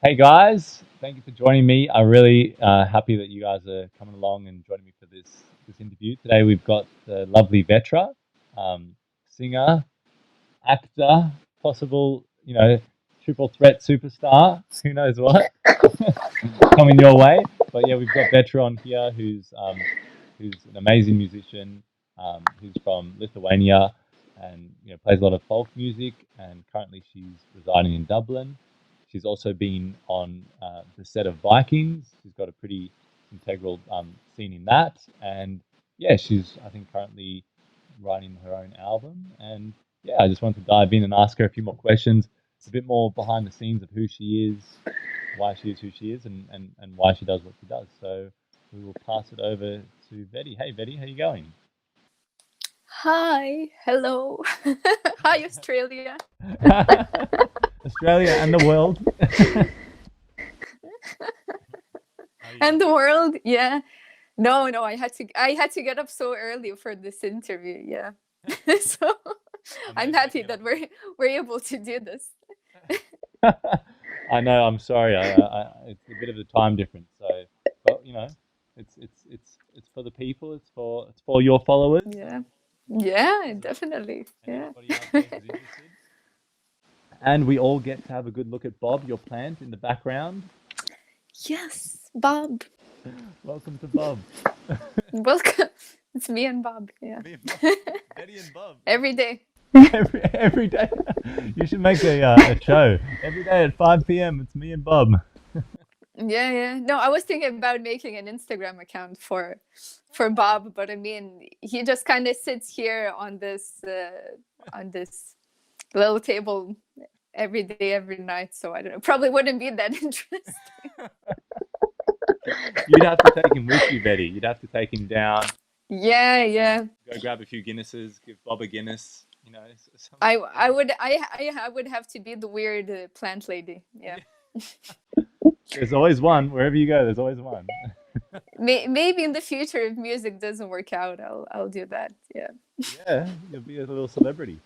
Hey guys, thank you for joining me. I'm really happy that you guys are coming along and joining me for this interview. Today we've got the lovely Vetra, singer, actor, possible triple threat superstar. Who knows what coming your way? But yeah, we've got Vetra on here, who's an amazing musician, who's from Lithuania, and plays a lot of folk music. And currently, she's residing in Dublin. She's also been on the set of Vikings. She's got a pretty integral scene in that, and yeah, she's I think currently writing her own album. And yeah, I just wanted to dive in and ask her a few more questions, a bit more behind the scenes of who she is, why she is who she is, and why she does what she does. So we will pass it over to Vetty. Hey, Vetty, how you going? Hi, hello. Hi, Australia. Australia and the world. How you And the going? world. Yeah. No, I had to get up so early for this interview. Yeah. So I'm Amazing that happy you're that up. we're able to do this. I know. I'm sorry. It's a bit of a time difference. So, but it's for the people. It's for your followers Yeah. Yeah, and definitely. Yeah. anybody out there who's interested. And we all get to have a good look at Bob, your plant in the background. Yes, Bob. Welcome to Bob. Welcome. It's me and Bob. Yeah. Me and Bob. Betty and Bob. Every day. Every day. You should make a show. Every day at 5 p.m. It's me and Bob. Yeah, yeah. No, I was thinking about making an Instagram account for Bob, but I mean, he just kind of sits here on this little table every day, every night. So I don't know. Probably wouldn't be that interesting. You'd have to take him with you, Betty. You'd have to take him down. Yeah, yeah. Go grab a few Guinnesses. Give Bob a Guinness. Some I would I would have to be the weird plant lady. Yeah. yeah. There's always one wherever you go. There's always one. Maybe in the future, if music doesn't work out, I'll do that. Yeah. Yeah, you'll be a little celebrity.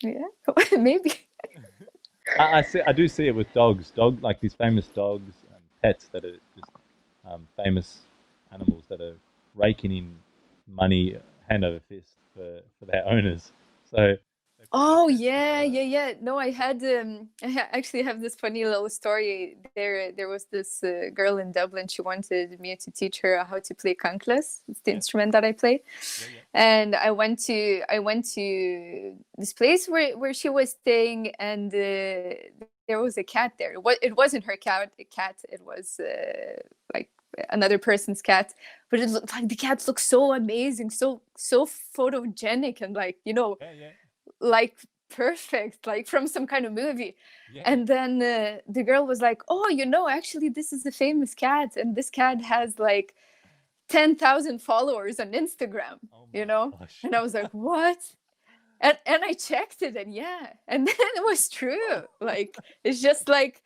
Yeah. Maybe. I do see it with dogs. Like these famous dogs and pets that are just famous animals that are raking in money hand over fist for their owners. So the Oh pets stick yeah, yeah, around. yeah. No, actually have this funny little story. There was this girl in Dublin. She wanted me to teach her how to play kankles. It's the Yeah, instrument that I play. yeah, yeah. And I went to this place where she was staying, and there was a cat there. It wasn't her cat. A cat. It was like another person's cat. But it looked like the cat looked so amazing, so photogenic, and Yeah, yeah, like perfect, like from some kind of movie. yeah, yeah. And then the girl was like, "Oh, actually, this is a famous cat, and this cat has like 10,000 followers on Instagram." Oh You my know, gosh. and I was like, "What?" And I checked it, and yeah, and then it was true. Like it's just like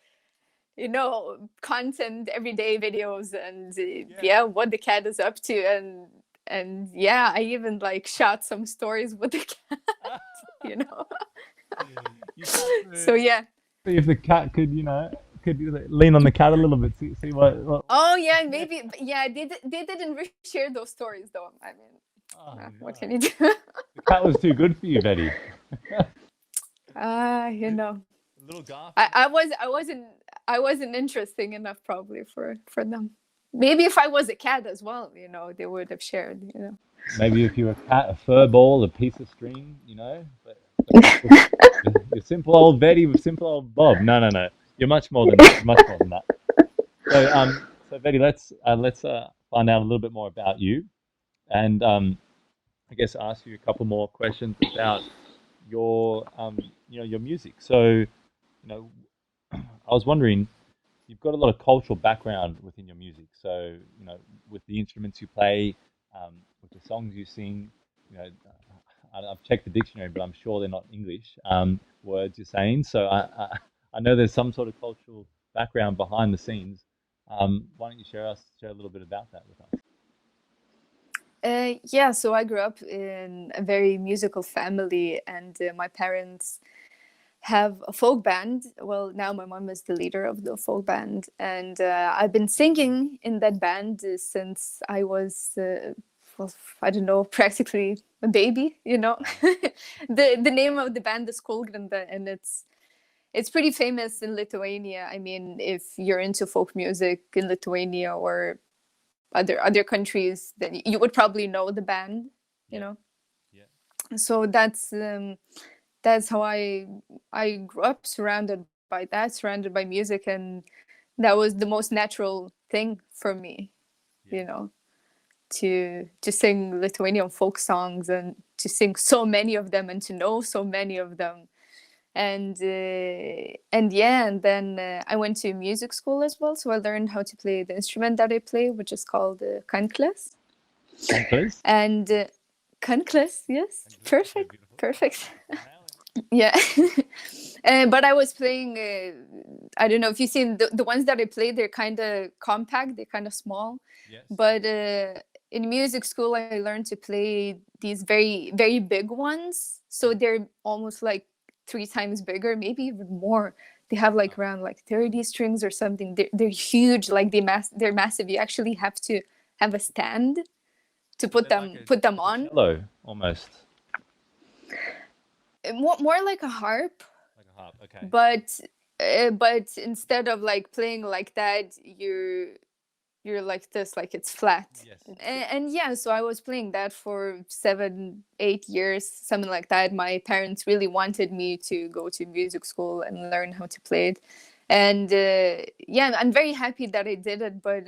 content, everyday videos, and Yeah. yeah, what the cat is up to, and yeah, I even like shot some stories with the cat. You know. You tried So to yeah. see if the cat could lean on the cat a little bit. See Oh yeah, yeah. maybe. Yeah, they didn't share those stories though. I mean, Oh what no. can you do? The cat was too good for you, Betty. Ah, A little I, Garfield. I was I wasn't I wasn't interesting enough probably for them. Maybe if I was a cat as well, they would have shared. Maybe if you're a cat, a fur ball, a piece of string. You're simple old Betty with simple old Bob. No, no, no. You're much more than that. You're much more than that. So Betty, let's find out a little bit more about you, and I guess ask you a couple more questions about your music. So, I was wondering, you've got a lot of cultural background within your music. So, with the instruments you play, with the songs you sing, I've checked the dictionary, but I'm sure they're not English words you're saying. So I know there's some sort of cultural background behind the scenes. Why don't you share a little bit about that with us? Yeah, so I grew up in a very musical family, and my parents have a folk band. Well, now my mom is the leader of the folk band, and I've been singing in that band since I was, well, I don't know, practically a baby. The name of the band is Grin, and it's pretty famous in Lithuania. I mean, if you're into folk music in Lithuania or other countries, then you would probably know the band. You know, Yeah. so that's how I grew up, surrounded by that, surrounded by music, and that was the most natural thing for me, Yeah. to sing Lithuanian folk songs and to sing so many of them and to know so many of them. And yeah, and then I went to music school as well, so I learned how to play the instrument that I play, which is called kankles. Kankles? And kankles, yes, Okay, perfect, beautiful. perfect. Nailing. Yeah. But I was playing, I don't know if you've seen the ones that I played, they're kind of compact, they're kind of small. Yes. But in music school, I learned to play these very, very big ones. So they're almost like 3 times bigger, maybe even more. They have like around like 30 strings or something. They're huge, like they're massive. You actually have to have a stand to put They're them like a on. cello almost. More like a harp. Like a harp. Okay. But instead of like playing like that, you're like this, like it's flat. Yes. And yeah, so I was playing that for 7, 8 years, something like that. My parents really wanted me to go to music school and learn how to play it. And yeah, I'm very happy that I did it, but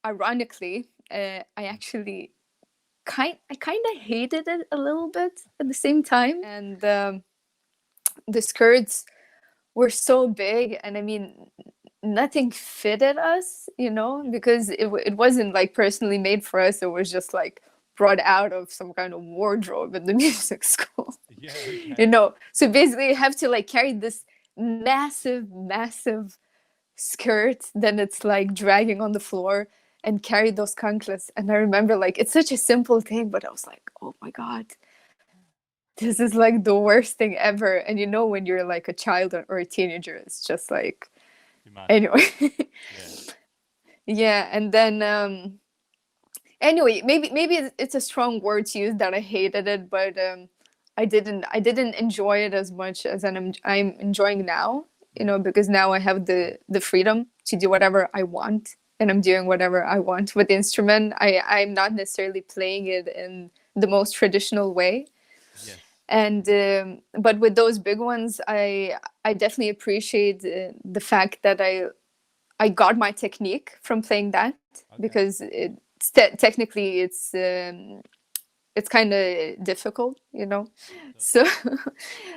ironically, I actually I kind of hated it a little bit at the same time. And the skirts were so big, and I mean, nothing fitted us, because it wasn't like personally made for us. It was just like brought out of some kind of wardrobe in the music school. Yeah. Okay. So basically you have to like carry this massive skirt, then it's like dragging on the floor, and carry those kankles. And I remember, like, it's such a simple thing, but I was like, oh my god, this is like the worst thing ever. And when you're like a child or a teenager, it's just like, Too much. anyway. Yeah. Yeah, and then anyway, maybe it's a strong word to use that I hated it, but I didn't enjoy it as much as I'm enjoying now, because now I have the freedom to do whatever I want, and I'm doing whatever I want with the instrument. I'm not necessarily playing it in the most traditional way. Yes. And but with those big ones, I definitely appreciate the fact that I got my technique from playing that, Okay. because technically it's kind of difficult. So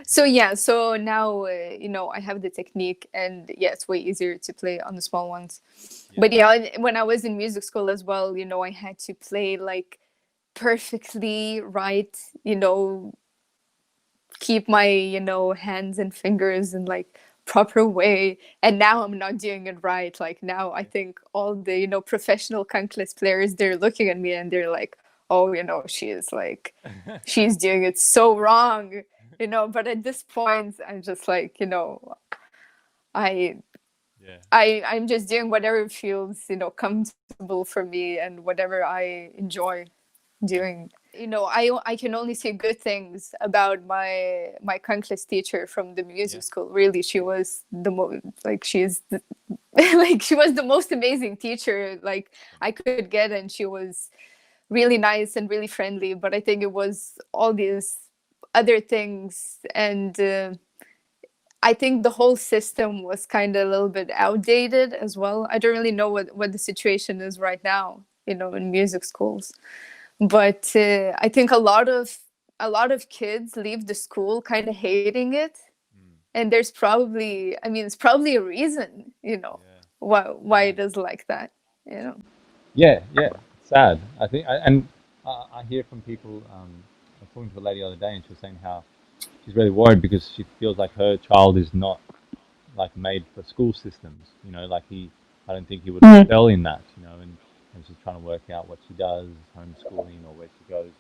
so yeah, so now I have the technique, and yeah, it's way easier to play on the small ones. Yeah. But yeah, when I was in music school as well, I had to play like perfectly right, keep my hands and fingers in like proper way. And now I'm not doing it right. Like now I think all the professional kankless players, they're looking at me and they're like, oh, she is like, she's doing it so wrong. But at this point I'm just like, I Yeah. I'm just doing whatever feels comfortable for me and whatever I enjoy doing. I can only say good things about my kankles teacher from the music school. Really, she was the most, like, she's like, she was the most amazing teacher like I could get, and she was really nice and really friendly. But I think it was all these other things, and I think the whole system was kind of a little bit outdated as well. I don't really know what the situation is right now, in music schools. But I think a lot of kids leave the school kind of hating it, and there's probably, I mean, it's probably a reason, Yeah. why it is like that. Yeah. Yeah. Sad. I think, and I hear from people. I was talking to a lady the other day, and she was saying how she's really worried because she feels like her child is not like made for school systems. Like I don't think he would excel in that. And she's trying to work out what she does, homeschooling, or where she goes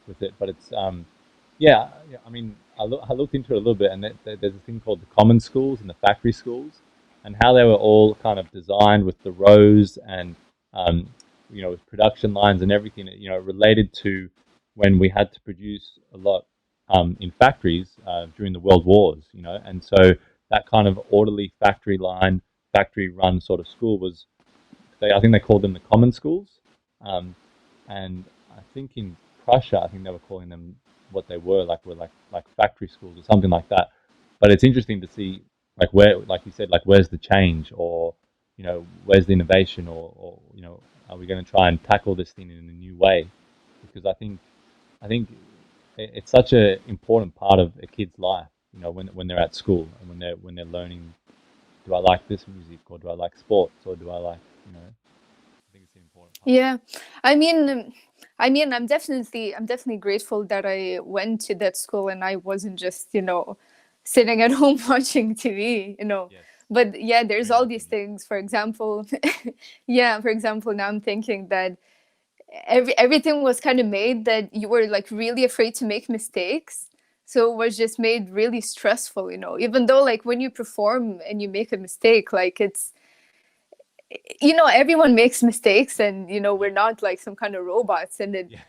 with it. But Yeah. I mean, I looked into it a little bit, and there's a thing called the common schools and the factory schools, and how they were all kind of designed with the rows and um, with production lines and everything. Related to when we had to produce a lot in factories during the world wars. And so that kind of orderly factory line, factory run sort of school was. I think they called them the common schools, um, and I think in Prussia, I think they were calling them what they were like factory schools or something like that. But it's interesting to see like where, like you said, like where's the change, or where's the innovation, or are we going to try and tackle this thing in a new way? Because I think it's such an important part of a kid's life. When they're at school and when they're learning, do I like this music, or do I like sports, or do I like I think it's an important part. Yeah, I mean, I'm definitely grateful that I went to that school and I wasn't just, sitting at home watching TV, Yes, But yeah, there's very all lucky. these things. For example, yeah, for example, now I'm thinking that everything was kind of made that you were like really afraid to make mistakes. So it was just made really stressful, even though like when you perform and you make a mistake, like it's everyone makes mistakes, and we're Yeah, not like some kind of robots, and yeah,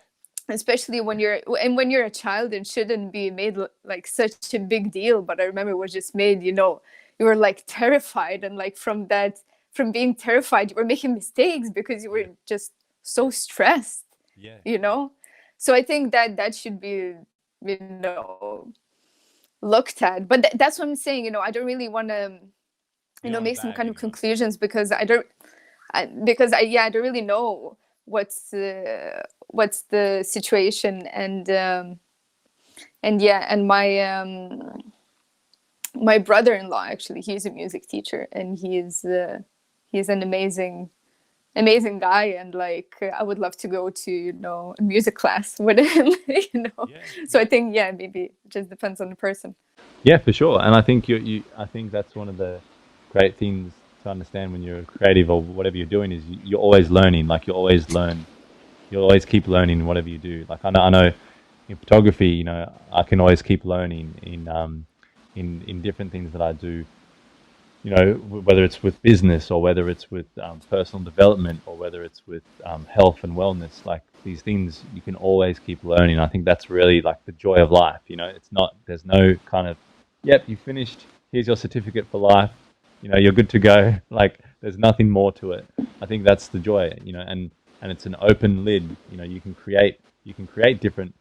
especially when you're a child, it shouldn't be made like such a big deal. But I remember it was just made, you were like terrified, and like from being terrified you were making mistakes because you were yeah, just so stressed, yeah, you yeah. know so I think that should be, you know looked at. But that's what I'm saying, I don't really want to, You don't want make to some bag kind of anyone. conclusions, because I don't really know what's the situation. And yeah, and my brother-in-law, actually, he's a music teacher, and he's an amazing guy, and like I would love to go to, a music class with him. Yeah, So I yeah, think, yeah, maybe it just depends on the person. yeah, for sure. And I think I think that's one of the great things to understand when you're creative or whatever you're doing is you're always learning. Like you always learn, you always keep learning whatever you do. Like I know in photography, I can always keep learning in different things that I do. Whether it's with business, or whether it's with personal development, or whether it's with health and wellness, like these things, you can always keep learning. I think that's really like the joy of life. It's not, there's no kind of, yep, you finished, here's your certificate for life, you're good to go. Like there's nothing more to it. I think that's the joy, and it's an open lid. You can create different,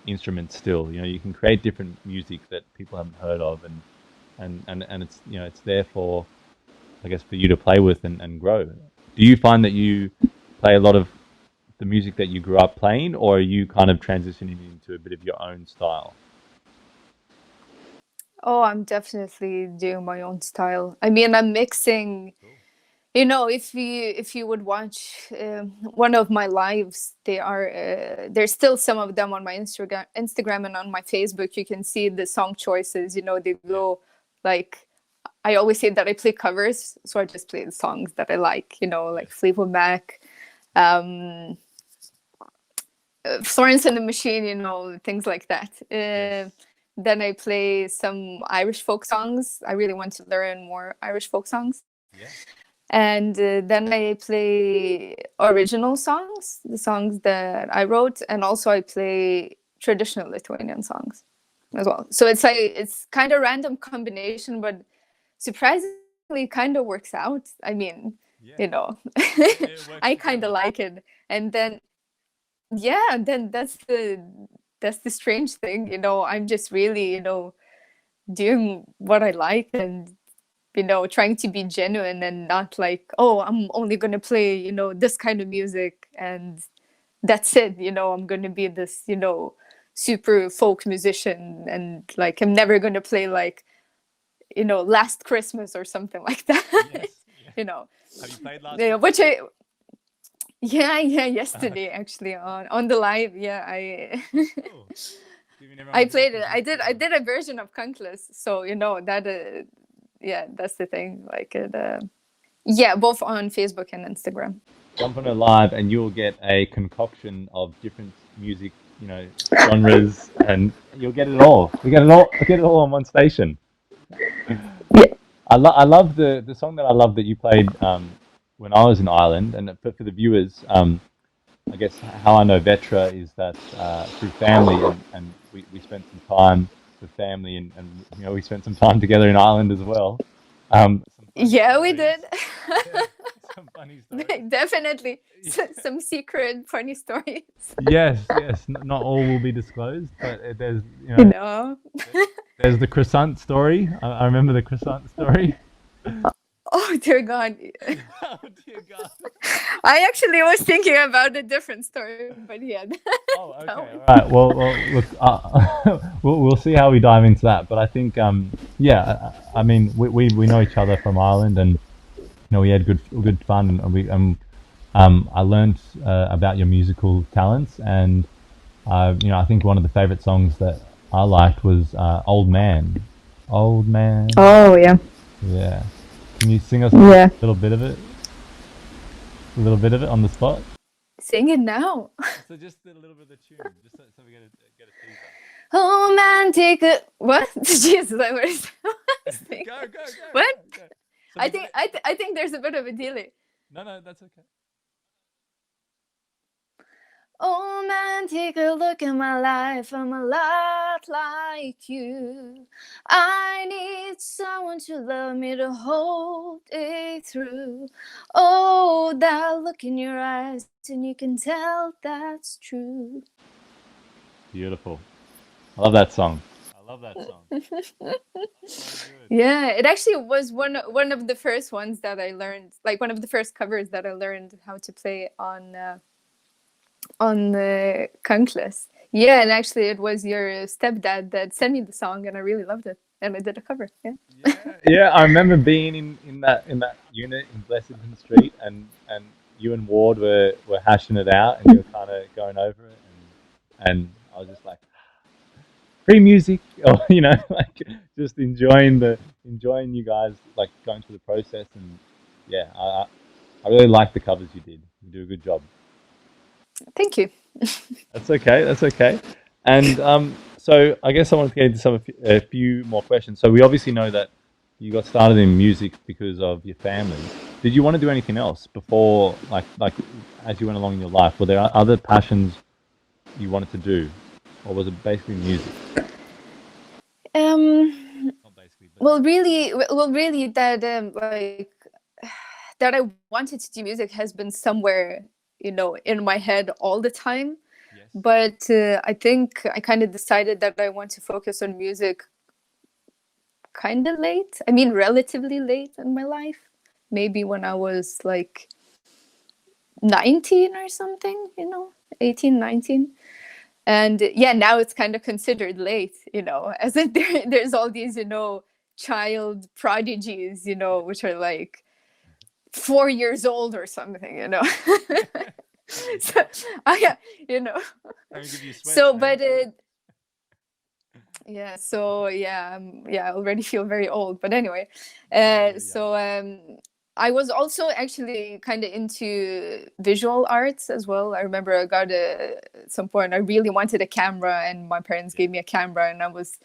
instruments still. You can create different music that people haven't heard of, and it's there for, I guess, for you to play with and grow. Do you find that you play a lot of the music that you grew up playing, or are you kind of transitioning into a bit of your own style? Oh, I'm definitely doing my own style. I mean, I'm mixing. Cool. If you would watch one of my lives, there's still some of them on my Instagram and on my Facebook. You can see the song choices. They Yeah. go like, I always say that I play covers, so I just play the songs that I like. Like Yes. Fleetwood Mac, um, Florence and the Machine. Things like that. Yes. Then I play some Irish folk songs. I really want to learn more Irish folk songs. Yeah. And then I play original songs, the songs that I wrote, and also I play traditional Lithuanian songs as well. So it's kind of random combination, but surprisingly kind of works out. I mean, Yeah. you know, It works I kind of together. like it. And then yeah, then that's the strange thing. I'm just really, doing what I like, and trying to be genuine, and not like, oh, I'm only going to play, this kind of music, and that's it. I'm going to be this, super folk musician, and like I'm never going to play like, Last Christmas or something like that. Yes. Yeah. you know Have you played Last yeah, Christmas which yet? I yeah, Okay. yesterday, actually, on the live. Yeah, I Oh, cool. Giving everyone I a bit of played it. Christmas I did I feeling. did a version of Kunkless, so that yeah, that's the thing, like it yeah, both on Facebook and Instagram. Jump on a live, and you'll get a concoction of different music you know, genres, and you'll get it all. We get it all. Get it all on one station. Yeah. I love the song that I love that you played when I was in Ireland, and for the viewers, I guess how I know Vetra is that through family, and we spent some time with family, and you know we spent some time together in Ireland as well. Some funny Yeah, we stories. did. Yeah, some funny stories. Definitely. Some secret funny stories. Yes, yes. Not all will be disclosed, but there's you You know know. there's the croissant story. I remember the croissant story. Oh dear God. Oh dear God. I actually was thinking about a different story, but yeah. Oh, That okay, one. all right. Well, look, we'll see how we dive into that. But I think, yeah, I mean, we know each other from Ireland, and you know, we had good fun, and I learned about your musical talents, and you know, I think one of the favorite songs that I liked was "Old Man." Old Man. Oh yeah. Yeah. Can you sing us a Yeah. little bit of it? A little bit of it on the spot. Sing it now. So just a little bit of the tune, just so we get a teaser. Oh man, take a what? Jesus, I was thinking. What? Go. So we got it. I think there's a bit of a delay. No, that's okay. Oh man, take a look at my life. I'm a lot like you. I need someone to love me to hold it through. Oh, that look in your eyes, and you can tell that's true. Beautiful. I love that song. I love that song. So good. Yeah, it actually was one of the first ones that I learned, like one of the first covers that I learned how to play on the Kunkless. Yeah, and actually it was your stepdad that sent me the song, and I really loved it, and I did a cover. Yeah. Yeah, I remember being in that unit in Blessington Street, and you and Ward were hashing it out, and you were kind of going over it, and I was just like free music, or you know, like just enjoying you guys like going through the process, and yeah, I really like the covers you did. You do a good job. Thank you. That's okay. That's okay. And so I guess I want to get into a few more questions. So we obviously know that you got started in music because of your family. Did you want to do anything else before, like as you went along in your life? Were there other passions you wanted to do, or was it basically music? Not basically, but Well, really, that like that I wanted to do music has been somewhere, in my head all the time. yes. But I think I kind of decided that I want to focus on music kind of late. I mean, relatively late in my life. Maybe when I was like 19 or something, 18, 19. And yeah, now it's kind of considered late, as if there's all these, child prodigies, which are like 4 years old or something. So I, you know, Trying to give you sweat, so, eh? but yeah, so yeah, I already feel very old. But anyway, Yeah, yeah, so I was also actually kind of into visual arts as well. I remember I got at some point I really wanted a camera, and my parents gave me a camera, and I was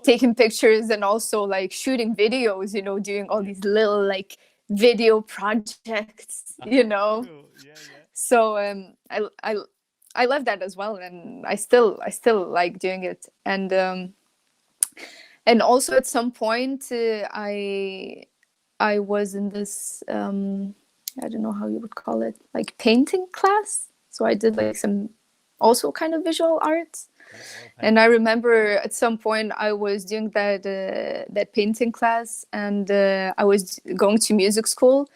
taking pictures and also like shooting videos, doing all these little like video projects, Cool. Yeah, yeah. So I love that as well, and I still like doing it, and also at some point I was in this I don't know how you would call it, like painting class. So I did like some also kind of visual arts. Yeah, well, And I remember at some point I was doing that painting class, and I was going to music school,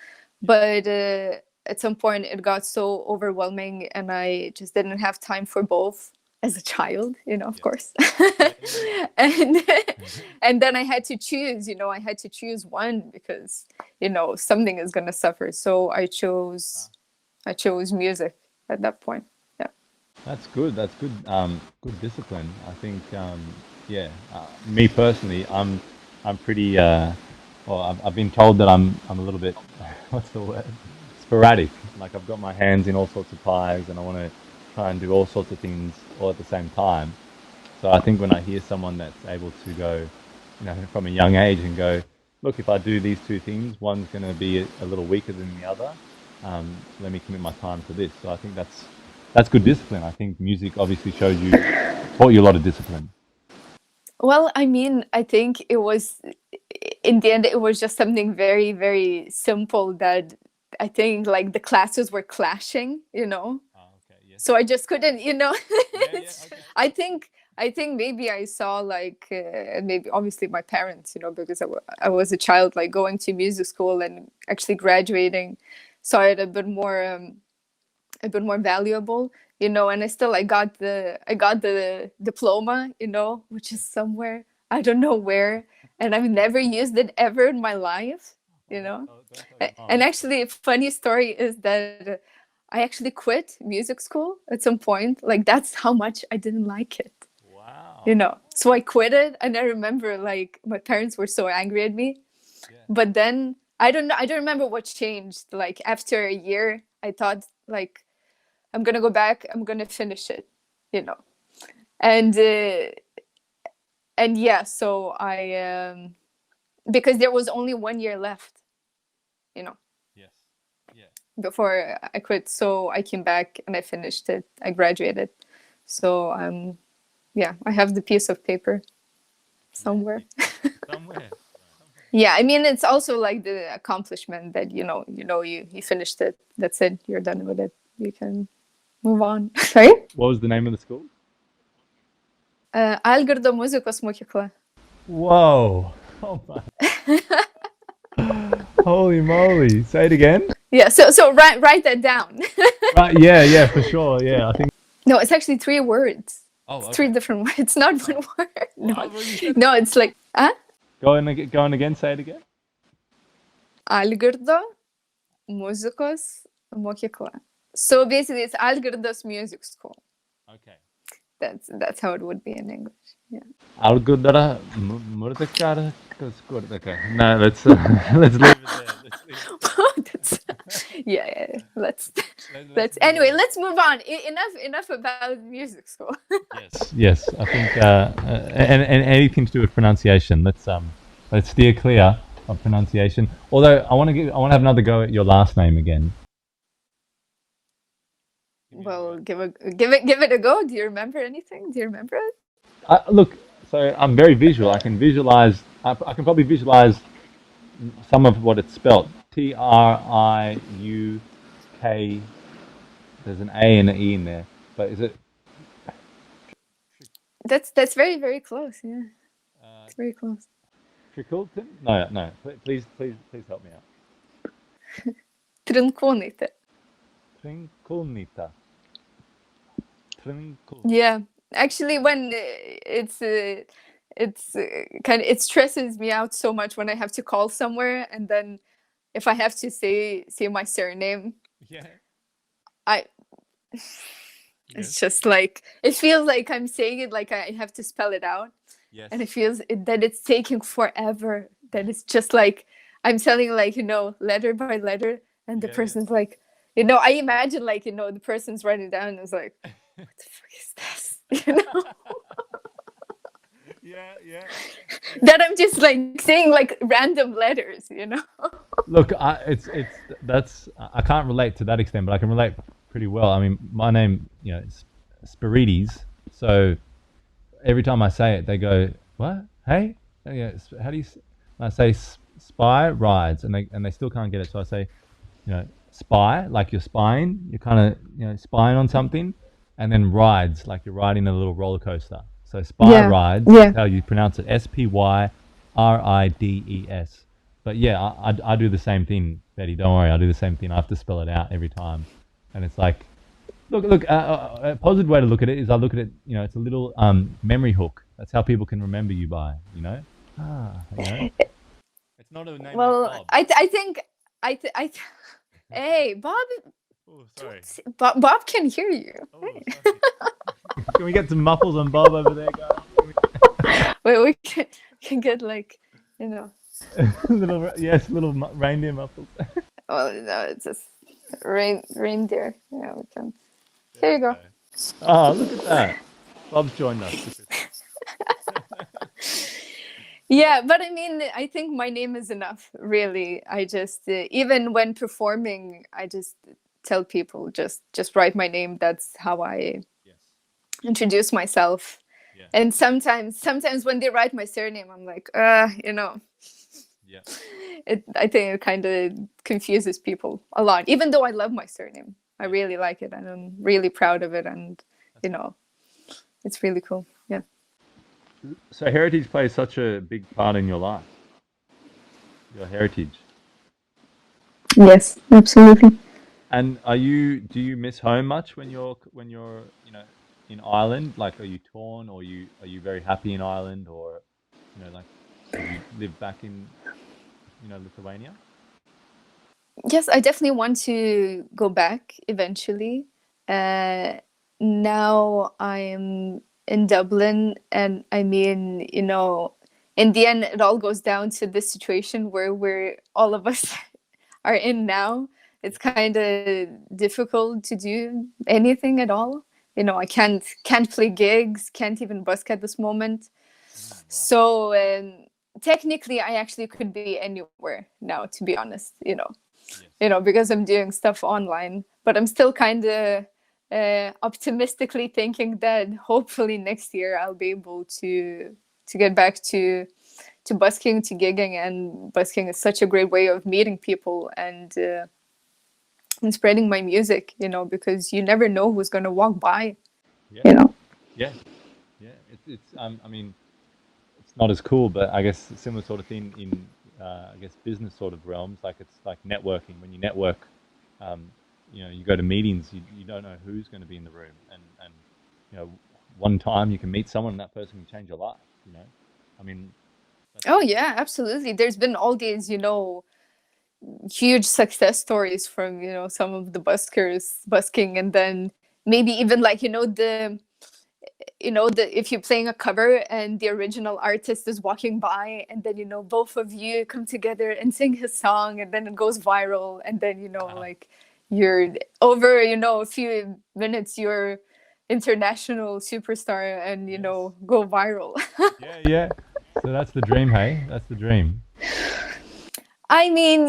but at some point it got so overwhelming, and I just didn't have time for both as a child, of yeah. course. Yeah, yeah, and and then I had to choose, I had to choose one because something is gonna suffer. So I chose music at that point. Yeah. That's good. That's good. Good discipline. I think. Yeah. Me personally, I'm pretty. Well, I've been told that I'm a little bit. What's the word? Sporadic. Like I've got my hands in all sorts of pies, and I want to try and do all sorts of things all at the same time. So I think when I hear someone that's able to go, from a young age and go, look, if I do these two things, one's going to be a little weaker than the other. Let me commit my time to this. So I think that's good discipline. I think music obviously taught you a lot of discipline. Well, I mean, I think it was, in the end, it was just something very, very simple that I think like the classes were clashing, Oh, okay, yes. So I just couldn't, Yeah, okay. I think maybe I saw like maybe obviously my parents, because I was a child, like going to music school and actually graduating, saw it a bit more valuable, and I got the diploma, which is somewhere, I don't know where, and I've never used it ever in my life, And actually, a funny story is that I actually quit music school at some point. Like, that's how much I didn't like it. Wow. So I quit it, and I remember like my parents were so angry at me. Yeah. But then I don't remember what changed. Like after a year, I thought like I'm gonna go back. I'm gonna finish it. And yeah. So I because there was only 1 year left. Yes. Yeah. Before I quit, so I came back and I finished it. I graduated. So yeah, I have the piece of paper somewhere. Somewhere. Yeah, I mean, it's also like the accomplishment that you finished it. That's it. You're done with it. You can move on. Sorry. What was the name of the school? Algirdo muzikos mokykla. Whoa. Oh my. Holy moly. Say it again. Yeah, so write that down. Right, yeah, for sure. Yeah, I think. No, it's actually 3 words. Oh, okay. It's 3 different words. It's not 1 word. Well, No, it's like Go on again. Say it again. Algirdo muzikos mokykla. So basically, it's Algirdo's music school. Okay. That's how it would be in English. Yeah. Algudara murdakara. Okay. No, let's leave it there. Yeah. Let's anyway. Let's move on. Enough about music school. Yes. I think and anything to do with pronunciation. Let's steer clear of pronunciation. Although I want to have another go at your last name again. Well, give it a go. Do you remember anything? Do you remember it? Look, so I'm very visual. I can visualize. I can probably visualize some of what it's spelled. Triuk. There's an A and an E in there, but is it? That's very, very close. Yeah, it's very close. Trinkūnaitė? No. Please help me out. Trinkūnaitė. Trinkūnaitė. Yeah, actually, when it's kind of, it stresses me out so much when I have to call somewhere, and then if I have to say my surname, it's just like, it feels like I'm saying it like I have to spell it out, and it feels that it's taking forever. That it's just like I'm telling like letter by letter, and the person's like, I imagine like the person's writing down and is like, what the fuck is this? Yeah. That I'm just like saying like random letters, Look, I can't relate to that extent, but I can relate pretty well. I mean, my name, is Spirides, so every time I say it, they go, "What? Hey, yeah, how do you?" I say spy rides, and they still can't get it. So I say, spy, like you're spying, you're kind of spying on something, and then rides, like you're riding a little roller coaster. So spy rides, is how you pronounce it, Spyrides. But yeah, I do the same thing, Betty. Don't worry, I do the same thing. I have to spell it out every time, and it's like, look. A positive way to look at it is I look at it. It's a little memory hook. That's how people can remember you by. It's not a name. Well, like Bob. I think hey, Bob. Oh, sorry. Bob can hear you. Oh, sorry. Can we get some muffles on Bob over there, guys? Wait, we can get like, little reindeer muffles. Oh no, it's just reindeer. Yeah, we can. Here you go. Oh, look at that. Bob's joined us. Yeah, but I mean, I think my name is enough, really. I just even when performing, I just tell people just write my name. That's how I Yes. introduce myself. Yeah. And sometimes when they write my surname, I'm like, you know, Yeah. I think it kind of confuses people a lot. Even though I love my surname, I Yeah. really like it, and I'm really proud of it, and you know, it's really cool. Yeah. So heritage plays such a big part in your life. Your heritage. Yes, absolutely. And do you miss home much when you're in Ireland? Like, are you torn, or are you very happy in Ireland, or like, would you live back in Lithuania? Yes, I definitely want to go back eventually. Uh, Now I'm in Dublin, and I mean, you know, in the end, it all goes down to this situation where we're all of us are in now. It's Yeah. kind of difficult to do anything at all. You know, I can't play gigs, can't even busk at this moment. Wow. So technically, I actually could be anywhere now, to be honest. Yes. Because I'm doing stuff online. But I'm still kind of optimistically thinking that hopefully next year I'll be able to get back to busking, to gigging, and busking is such a great way of meeting people and spreading my music. Because you never know who's gonna walk by. Yeah. You know. Yeah. Yeah. It's I mean, it's not as cool, but I guess a similar sort of thing in I guess business sort of realms. Like, it's like networking. When you network, um, you go to meetings, you don't know who's going to be in the room, and one time you can meet someone, and that person can change your life. I mean, that's, Oh yeah, absolutely. There's been all these, huge success stories from some of the buskers busking, and then maybe even like the if you're playing a cover and the original artist is walking by, and then both of you come together and sing his song, and then it goes viral, and then like you're over a few minutes, you're international superstar, and yes, go viral. yeah, yeah. So that's the dream, hey? That's the dream. I mean,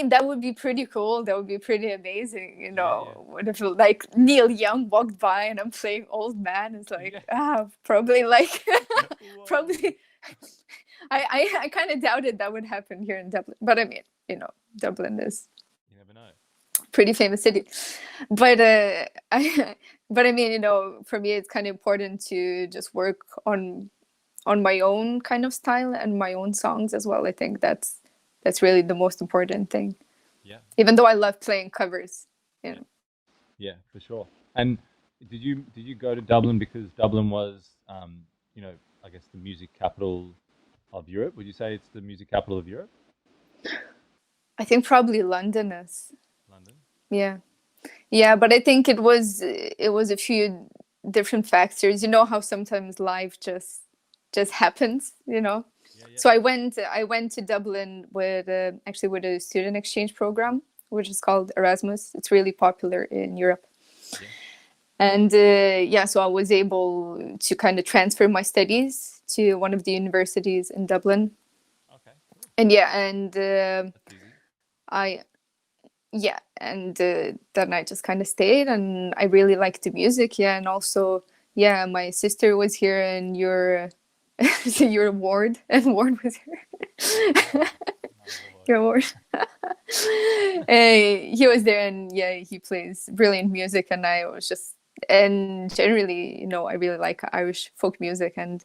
that would be pretty cool. That would be pretty amazing. Yeah, yeah, What if like Neil Young walked by and I'm playing Old Man? It's like, yeah. probably like, Whoa. probably. I kind of doubted that would happen here in Dublin, but I mean, Dublin is You never know. a pretty famous city. But but I mean, for me, it's kind of important to just work on my own kind of style and my own songs as well. I think that's really the most important thing. Yeah, Even though I love playing covers, you yeah, know. yeah, for sure. And did you go to Dublin because Dublin was, I guess the music capital of Europe? Would you say it's the music capital of Europe? I think probably London is. London. Yeah. Yeah, but I think it was a few different factors. You know how sometimes life just happens, Yeah, yeah. So I went to Dublin with actually with a student exchange program, which is called Erasmus. It's really popular in Europe. Yeah. And yeah, so I was able to kind of transfer my studies to one of the universities in Dublin. Okay, cool. And yeah, and That's easy. I yeah, and then I just kind of stayed, and I really liked the music. Yeah, and also yeah, my sister was here, and your ward, and Ward was My here. lord. My lord. Your ward. He was there, and yeah, he plays brilliant music, and I was just, and generally, I really like Irish folk music, and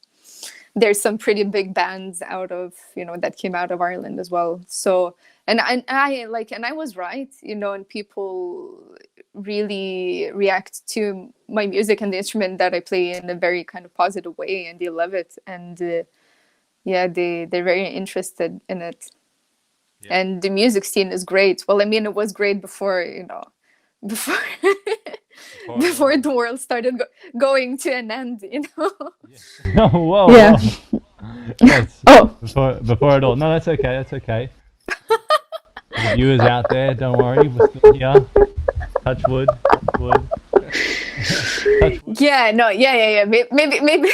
there's some pretty big bands out of that came out of Ireland as well. So and I was right, and people really react to my music and the instrument that I play in a very kind of positive way, and they love it, and yeah, they're very interested in it. Yeah. And the music scene is great. Well, I mean, it was great before, before Before it before all. the world started going to an end. Yeah. Oh, whoa, Yeah. whoa. Yes. Oh. Before it all. No, that's okay. That's okay. For the viewers out there, don't worry. We're still here. Touch wood. Touch wood. Touch wood. Yeah, no, yeah. Maybe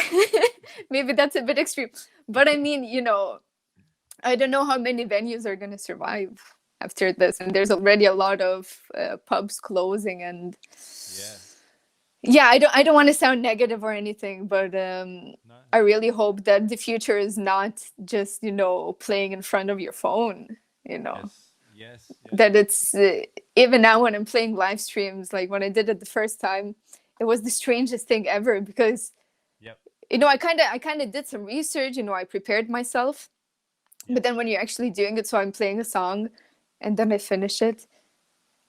maybe that's a bit extreme. But I mean, I don't know how many venues are going to survive after this, and there's already a lot of pubs closing, and Yeah. yeah, I don't want to sound negative or anything, but No. I really hope that the future is not just playing in front of your phone. Yes. Yes. Yes. That it's even now when I'm playing live streams, like when I did it the first time, it was the strangest thing ever because Yep. I kind of did some research. I prepared myself, Yep. but then when you're actually doing it, so I'm playing a song, and then I finish it,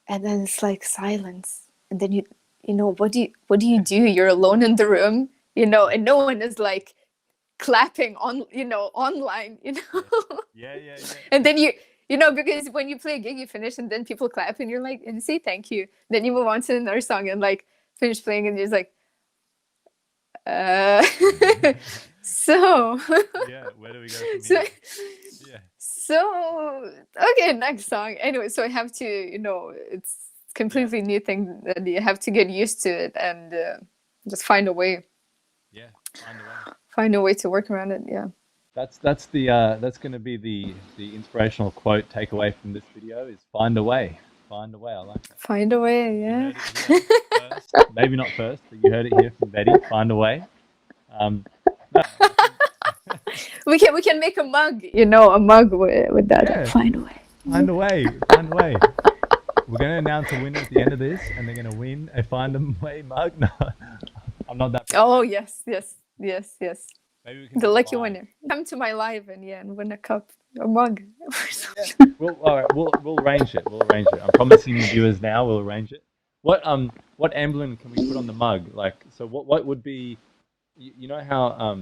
and then it's like silence, and then what do you do? You're alone in the room, and no one is like clapping on online. Yeah. Yeah. Yeah. And then because when you play a gig, you finish and then people clap and you're like, and you say thank you. Then you move on to another song and like finish playing and you're just like, uh so Yeah. Where do we go from so here? Yeah. so okay, next song. Anyway, so I have to, it's completely new thing that you have to get used to it and just find a way Yeah. Find a way. to work around it. Yeah. That's going to be the inspirational quote takeaway from this video is find a way. Find a way. I like that. Find a way, You yeah. heard it here first. Maybe not first, but you heard it here from Vetty. Find a way. No, I think, We can make a mug, a mug with that. yeah. Find a way. Find a way. Find a way. We're going to announce a winner at the end of this, and they're going to win a find a way mug. No, I'm not that. Oh yes. Maybe we can The do lucky five. winner. Come to my live and win a cup, a mug. Yeah. All right. We'll arrange it. We'll arrange it. I'm promising you viewers now. We'll arrange it. What emblem can we put on the mug? Like, so what would be? You know how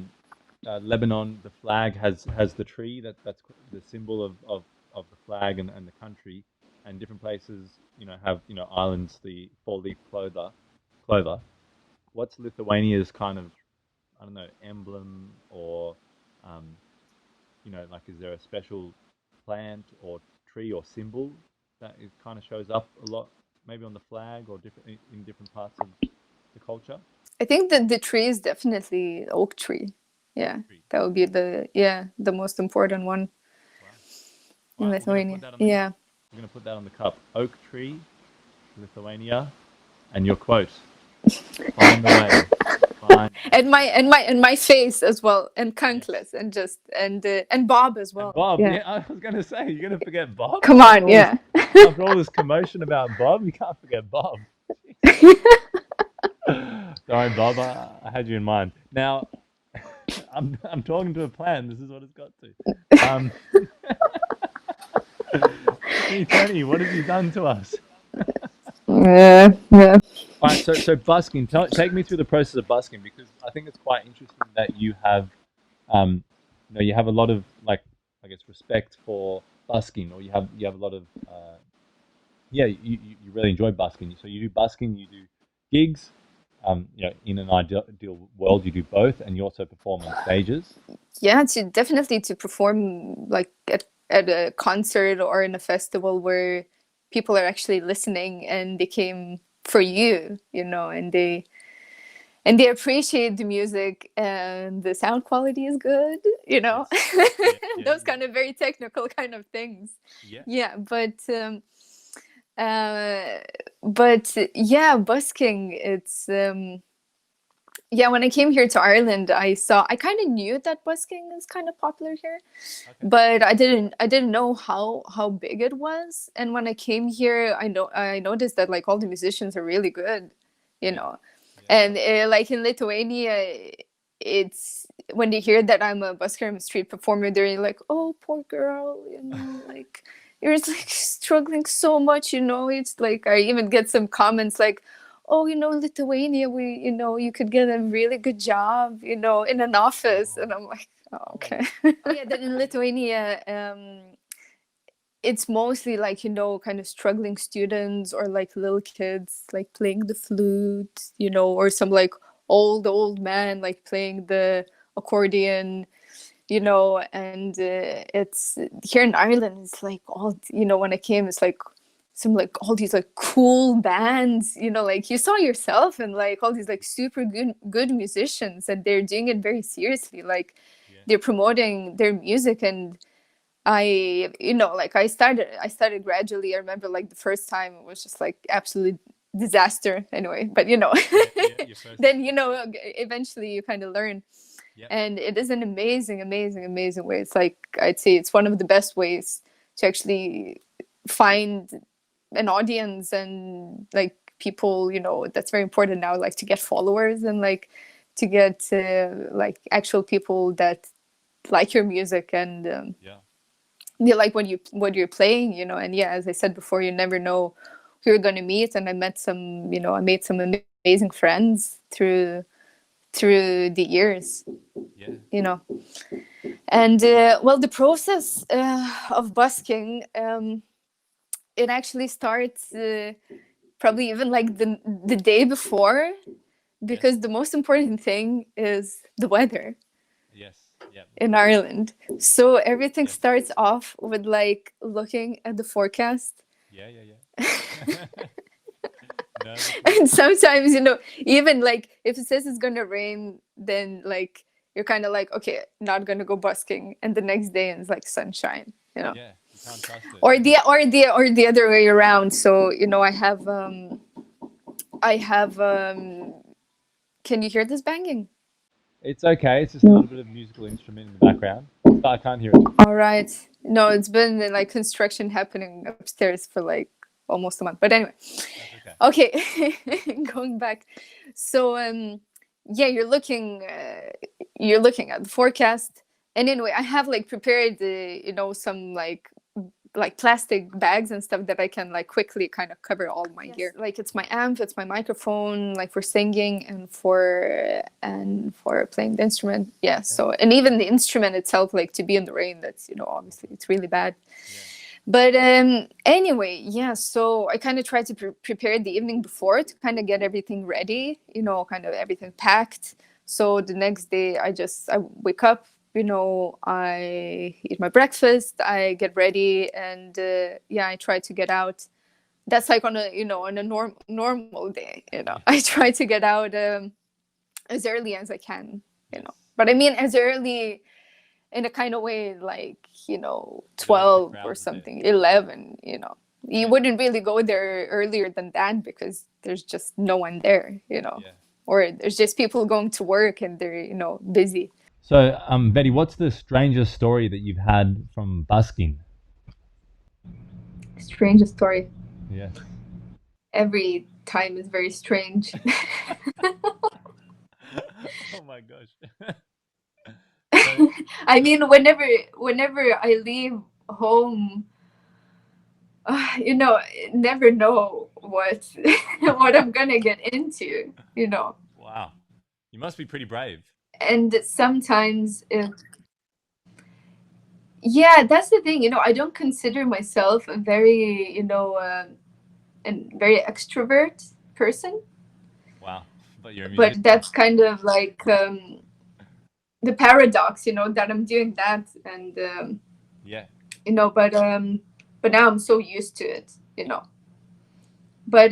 Lebanon, the flag has the tree that's the symbol of the flag and the country, and different places have islands, the four-leaf clover. What's Lithuania's kind of, I don't know, emblem or um, like, is there a special plant or tree or symbol that it kind of shows up a lot, maybe on the flag or different in different parts of the culture? I think that the tree is definitely oak tree. Yeah, Tree. that would be the most important one Wow. in All right, we're gonna Lithuania. put that on the Yeah. cup. We're gonna put that on the cup. Oak tree, Lithuania, and your quote. Find the way. Find And my face as well, and Kankles, and just and Bob as and well. Bob. Yeah. Yeah, I was gonna say you're gonna forget Bob. Come on, yeah. After all this commotion about Bob, you can't forget Bob. Sorry, Bob. I had you in mind. Now, I'm talking to a plan. This is what it's got to. Tony, what have you done to us? Yeah. All right, so busking. Take me through the process of busking, because I think it's quite interesting that you have, you have a lot of, like, I guess, respect for busking, or you have a lot of, yeah, you really enjoy busking. So you do busking, you do gigs. In an ideal world, you do both, and you also perform on stages. Yeah, definitely to perform like at a concert or in a festival where people are actually listening and they came for you, and they appreciate the music and the sound quality is good, Yes. those kind of very technical kind of things. Yeah. Yeah, but yeah, busking, it's yeah, when I came here to Ireland, I kind of knew that busking is kind of popular here, Okay. but I didn't know how big it was. And when I came here, I noticed that like all the musicians are really good, Yeah. and like in Lithuania, it's when they hear that I'm a busker, I'm a street performer, they're like, "Oh, poor girl," like you're like struggling so much, It's like I even get some comments like, "Oh, Lithuania, you could get a really good job, in an office," and I'm like, "Oh, okay." Oh yeah, then in Lithuania, it's mostly like kind of struggling students or like little kids like playing the flute, or some like old man like playing the accordion, and it's here in Ireland, it's like all, when I came, it's like some like all these like cool bands, you know, like you saw yourself and like all these like super good musicians, and they're doing it very seriously, like they're promoting their music. And I, you know, like I started gradually. I remember like the first time it was just like absolute disaster anyway, but you know, then, you know, eventually you kind of learn. And it is an amazing way. It's like, I'd say it's one of the best ways to actually find an audience and like people, you know, that's very important now, like to get followers and like to get like actual people that like your music and they like what you're playing, you know. And yeah, as I said before, you never know who you're going to meet. And I made some amazing friends through the years, you know. And well, the process of busking, it actually starts probably even like the day before, because the most important thing is the weather in Ireland. So everything starts off with like looking at the forecast. And sometimes, you know, even like if it says it's gonna rain, then like you're kind of like, okay, not gonna go busking, and the next day it's like sunshine, you know. You can't trust it. Or the other way around. So, you know, I have can you hear this banging? It's okay. It's just a little bit of musical instrument in the background. I can't hear it. All right. No, it's been like construction happening upstairs for like almost a month. But anyway, okay. Going back. So yeah, you're looking at the forecast, and anyway, I have like prepared you know, some like plastic bags and stuff that I can like quickly kind of cover all my gear. Like it's my amp, it's my microphone, like for singing and for playing the instrument. Yeah. So, and even the instrument itself, like to be in the rain, that's, you know, obviously it's really bad. But anyway, yeah, so I kind of tried to prepare the evening before to kind of get everything ready, you know, kind of everything packed. So the next day I wake up, you know, I eat my breakfast, I get ready, and yeah, I try to get out. That's like on a, you know, on a normal day, you know, I try to get out as early as I can, you know. But I mean, as early in a kind of way, like, you know, 12 or something, 11, you know. You wouldn't really go there earlier than that because there's just no one there, you know. Or there's just people going to work and they're, you know, busy. So, Vetty, what's the strangest story that you've had from busking? Strangest story? Yes. Every time is very strange. Oh my gosh. I mean, whenever I leave home, you know, never know what what I'm gonna get into, you know. Wow, you must be pretty brave. And sometimes, yeah, that's the thing. You know, I don't consider myself a very, you know, a very extrovert person. Wow, but you're a musician. But that's kind of like the paradox, you know, that I'm doing that, and yeah, you know, but now I'm so used to it, you know. But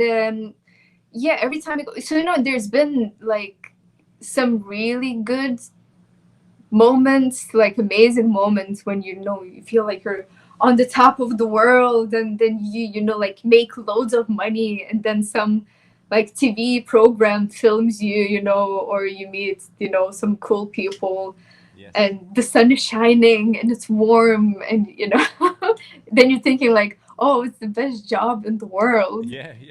yeah, every time I go, so, you know, there's been like some really good moments, like amazing moments, when, you know, you feel like you're on the top of the world, and then you know, like make loads of money, and then some like TV program films you, you know, or you meet, you know, some cool people, and the sun is shining and it's warm, and, you know, then you're thinking like, oh, it's the best job in the world.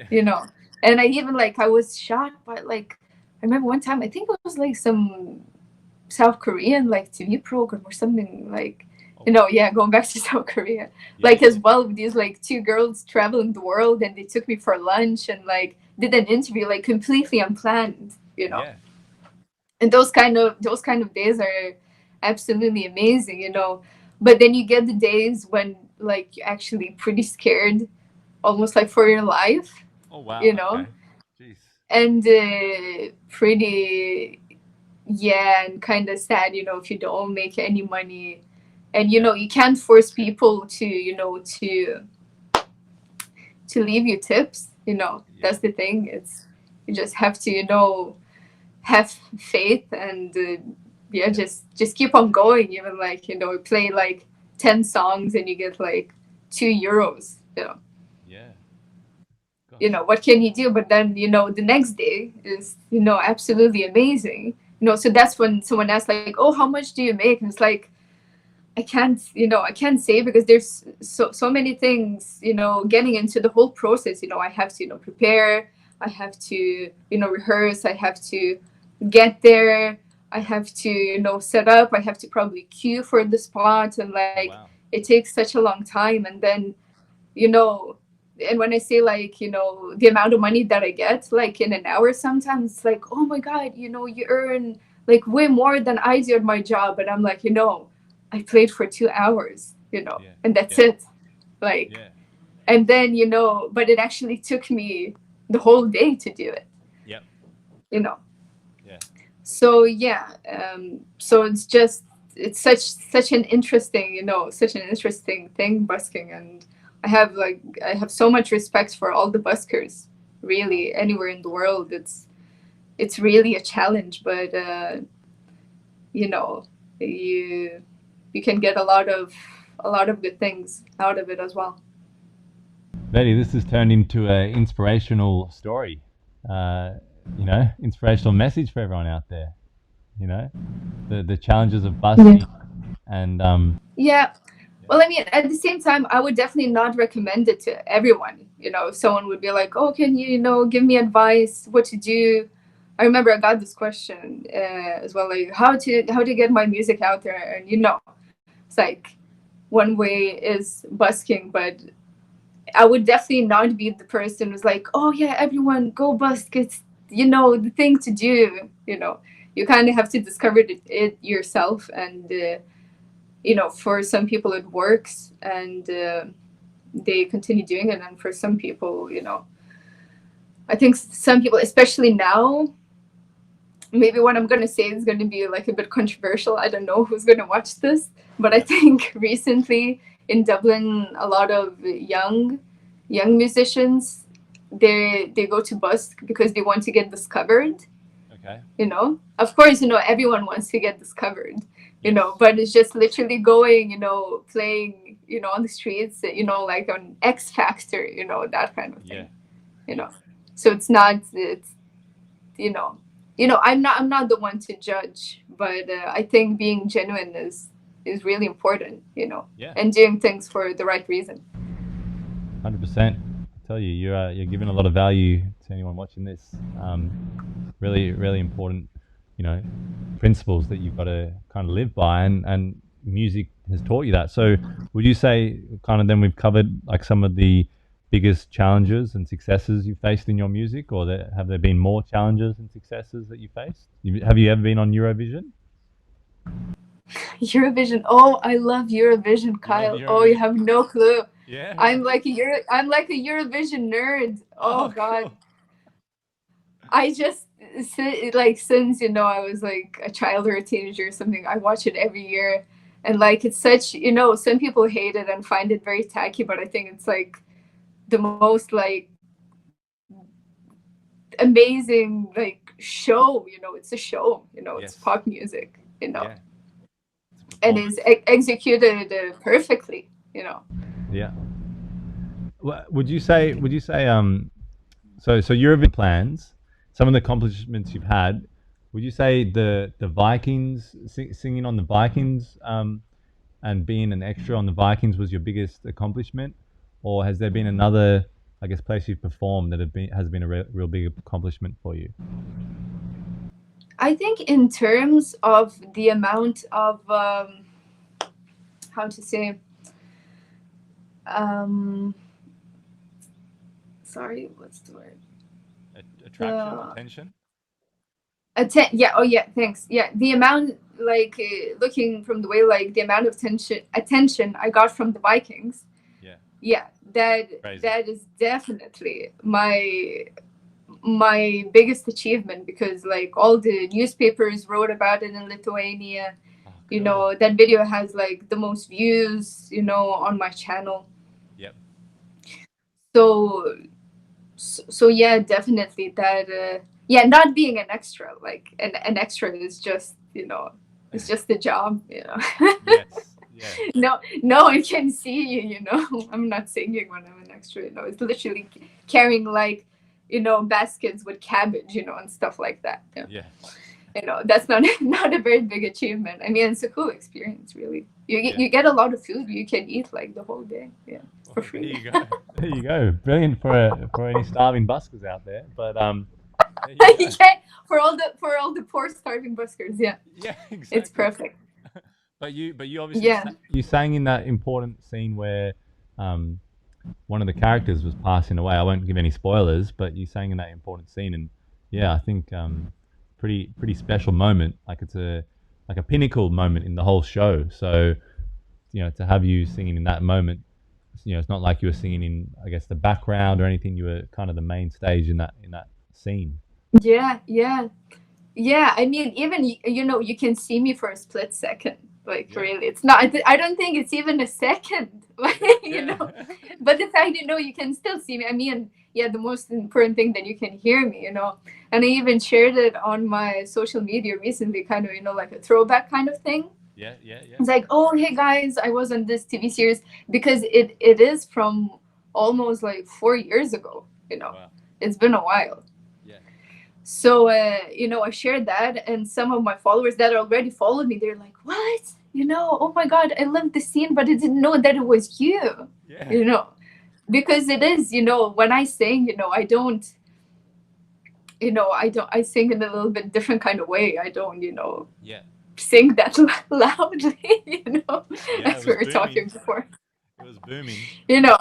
You know. And I even like, I was shocked by, like, I remember one time, I think it was like some South Korean like TV program or something, like, you know, yeah, going back to South Korea, like, as well, these like two girls traveling the world, and they took me for lunch and like did an interview, like completely unplanned, you know. And those kind of days are absolutely amazing, you know. But then you get the days when like you're actually pretty scared, almost like for your life. Oh wow. You know. Okay. Jeez. And pretty, yeah, and kind of sad, you know, if you don't make any money. And, you know, you can't force people to, you know, to leave you tips. That's the thing. You just have to have faith and yeah, just keep on going. Even like play like 10 songs and you get like €2. Yeah. Gosh. What can you do? But then the next day is absolutely amazing. So that's when someone asks like, oh, how much do you make? And it's like, I can't say, because there's so many things, getting into the whole process. I have to prepare, I have to rehearse, I have to get there, I have to set up, I have to probably queue for the spot, and like, Wow. it takes such a long time. And then and when I say like the amount of money that I get like in an hour, sometimes it's like, oh my god, you earn like way more than I do at my job. And I'm like, I played for 2 hours, and that's it. Like, and then but it actually took me the whole day to do it. Yep. Yeah. So yeah, so it's such an interesting thing, busking. And I have so much respect for all the buskers, really, anywhere in the world. It's really a challenge, but you can get a lot of good things out of it as well. Vetty, this has turned into an inspirational story. Inspirational message for everyone out there. The challenges of busking, and yeah. Well, I mean, at the same time, I would definitely not recommend it to everyone. If someone would be like, oh, can you give me advice what to do? I remember I got this question as well, like how to get my music out there. And it's like, one way is busking, but I would definitely not be the person who's like, oh yeah, everyone go busk, it's the thing to do. You kind of have to discover it yourself. And for some people it works, and they continue doing it. And for some people, I think some people, especially now, maybe what I'm going to say is going to be like a bit controversial. I don't know who's going to watch this, but I think recently in Dublin, a lot of young musicians, they go to busk because they want to get discovered. Okay. Of course, everyone wants to get discovered, but it's just literally going, playing, on the streets, like on X Factor, that kind of thing. Yeah. So it's I'm not the one to judge, but I think being genuine is really important, Yeah. and doing things for the right reason. 100%. I tell you, you're giving a lot of value to anyone watching this. Really, really important, principles that you've got to kind of live by, and music has taught you that. So would you say kind of then we've covered like some of the biggest challenges and successes you faced in your music, or have there been more challenges and successes that you faced? Have you ever been on Eurovision? Eurovision. Oh, I love Eurovision, Kyle. Oh, you have no clue. Yeah. I'm like a Eurovision nerd. Oh God. Cool. I just like, since I was like a child or a teenager or something, I watch it every year. And like, it's such, some people hate it and find it very tacky, but I think it's like the most like amazing like show. It's a show. It's pop music. Yeah. And is executed perfectly. Yeah. Well, would you say so Eurovision plans, some of the accomplishments you've had, would you say the Vikings, singing on the Vikings, and being an extra on the Vikings was your biggest accomplishment, or has there been another, I guess, place you've performed that has been a real big accomplishment for you? I think in terms of the amount of how to say, sorry, what's the word? Attraction, attention. Yeah. Oh yeah. Thanks. Yeah. The amount, like looking from the way, like the amount of attention I got from the Vikings. Yeah. Yeah. That Crazy. That is definitely my biggest achievement, because like all the newspapers wrote about it in Lithuania. Oh, cool. That video has like the most views, on my channel. Yep. So so yeah, definitely that. Yeah, not being an extra, like an extra is just, it's just a job, Yes. Yeah. No, no one can see you, I'm not singing when I'm an extra, it's literally carrying, like, baskets with cabbage, and stuff like that. Yeah. That's not not a very big achievement. I mean, it's a cool experience, really. You get a lot of food you can eat like the whole day, yeah, for Well, there free. you go. There you go. Brilliant for any starving buskers out there. But there you go. Yeah, for all the poor starving buskers, yeah, Yeah, it's exactly. perfect. But you obviously Yeah, you sang in that important scene where um, one of the characters was passing away. I won't give any spoilers, but you sang in that important scene, and yeah, I think pretty special moment. Like it's a pinnacle moment in the whole show. So to have you singing in that moment, it's not like you were singing in, I guess, the background or anything. You were kind of the main stage in that scene. yeah, yeah. Yeah, I mean, even you can see me for a split second. Like, Yeah, really, it's not. I don't think it's even a second. Like, yeah, But the fact, you can still see me. I mean, yeah, the most important thing that you can hear me. And I even shared it on my social media recently, kind of, like a throwback kind of thing. yeah, yeah, yeah. It's like, oh, hey guys, I was on this TV series, because it is from almost like 4 years ago. Wow. It's been a while. Yeah, So, I shared that, and some of my followers that already followed me, they're like, "What? Oh my God, I loved the scene, but I didn't know that it was you." yeah, You know, because it is, when I sing, I don't, I sing in a little bit different kind of way. I don't, yeah, sing that loudly, yeah. It as we was were talking booming. before. It was booming. You know,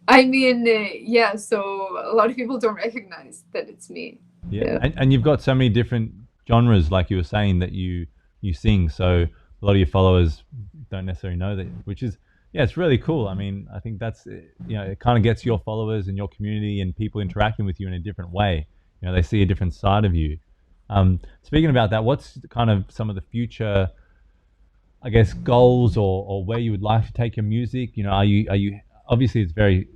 I mean, yeah. So a lot of people don't recognize that it's me. Yeah, Yeah. and you've got so many different genres, like you were saying, that you sing. So a lot of your followers don't necessarily know that, which is yeah, it's really cool. I mean, I think that's it kind of gets your followers and your community and people interacting with you in a different way. They see a different side of you. Speaking about that, what's kind of some of the future, I guess, goals or where you would like to take your music? Are you obviously it's very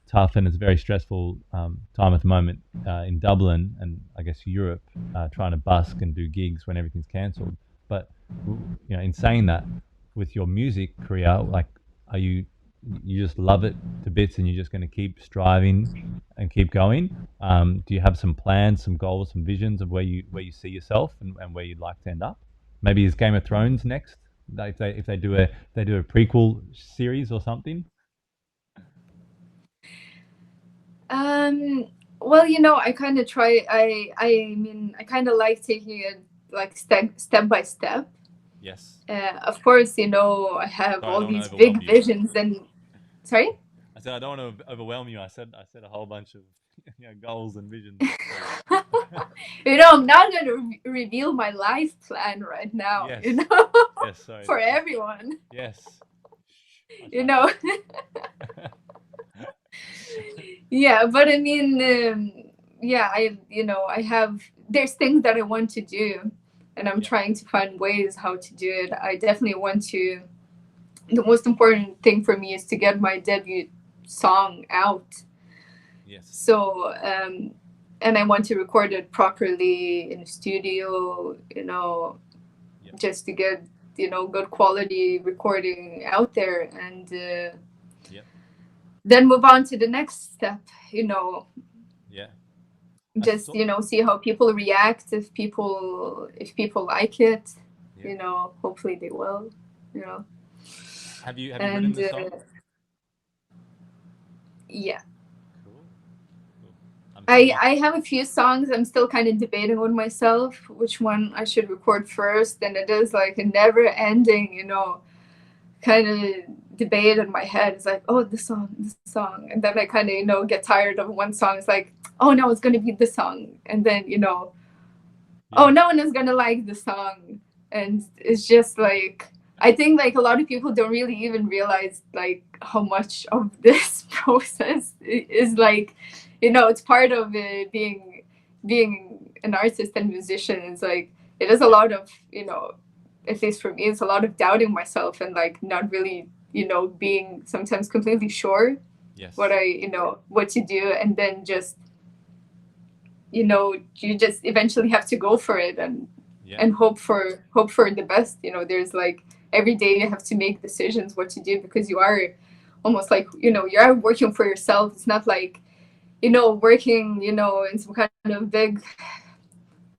tough and it's a very stressful time at the moment in Dublin and I guess Europe, trying to busk and do gigs when everything's cancelled. But in saying that, with your music career, like, are you just love it to bits and you're just going to keep striving and keep going? Do you have some plans, some goals, some visions of where you see yourself and where you'd like to end up? Maybe is Game of Thrones next? If they do a prequel series or something. Um, well, I kind of try. I mean, I kind of like taking it like step by step. Yes. Of course, I have Sorry, I all don't want these to overwhelm big you. visions, and sorry. I said I don't want to overwhelm you. I said a whole bunch of goals and visions. I'm not going to reveal my life plan right now. Yes. Yes. Sorry. For everyone. Yes. Hush, You hush. know. Yeah, but I mean, yeah, I have. There's things that I want to do, and I'm Yeah. trying to find ways how to do it. I definitely want to. The most important thing for me is to get my debut song out. Yes. So, and I want to record it properly in the studio, Yeah. just to get, good quality recording out there, and Yeah. then move on to the next step, Yeah. just, see how people react, if people like it, Yeah. hopefully they will, Have you written and the song? yeah. Cool. Cool. I'm I, thinking. I have a few songs. I'm still kind of debating with myself which one I should record first, and it is like a never-ending, kind of debate in my head. It's like, oh, this song, and then I kind of, get tired of one song. It's like, oh no, it's gonna be this song, and then oh, Yeah. no one is gonna like the song, and it's just like, I think like a lot of people don't really even realize like how much of this process is like, it's part of being an artist and musician. It's like it is a lot of, at least for me, it's a lot of doubting myself and like not really, being sometimes completely sure Yes. what to do, and then just you just eventually have to go for it and hope for the best. There's like every day you have to make decisions what to do, because you are almost like you are working for yourself. It's not like working in some kind of big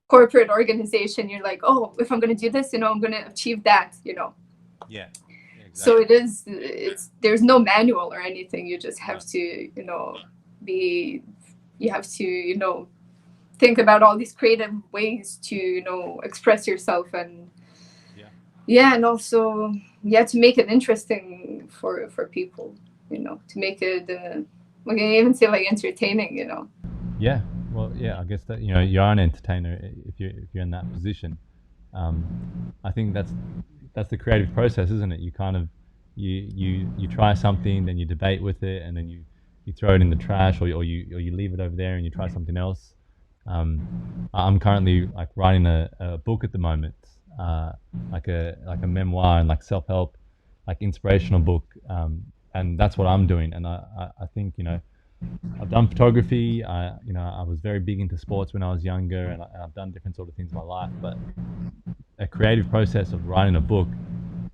corporate organization. You're like, oh, if I'm going to do this, I'm going to achieve that. Yeah. Exactly. So there's no manual or anything. You just have to think about all these creative ways to express yourself, and and also to make it interesting for people, to make it we can even say like entertaining. Yeah. Well, yeah. I guess that you are an entertainer if you're in that position. I think that's the creative process, isn't it? You kind of you try something, then you debate with it, and then you throw it in the trash, or you leave it over there and you try something else. I'm currently like writing a book at the moment, like a memoir and like self-help, like inspirational book, and that's what I'm doing. And I think I've done photography. I was very big into sports when I was younger, and I've done different sort of things in my life. But a creative process of writing a book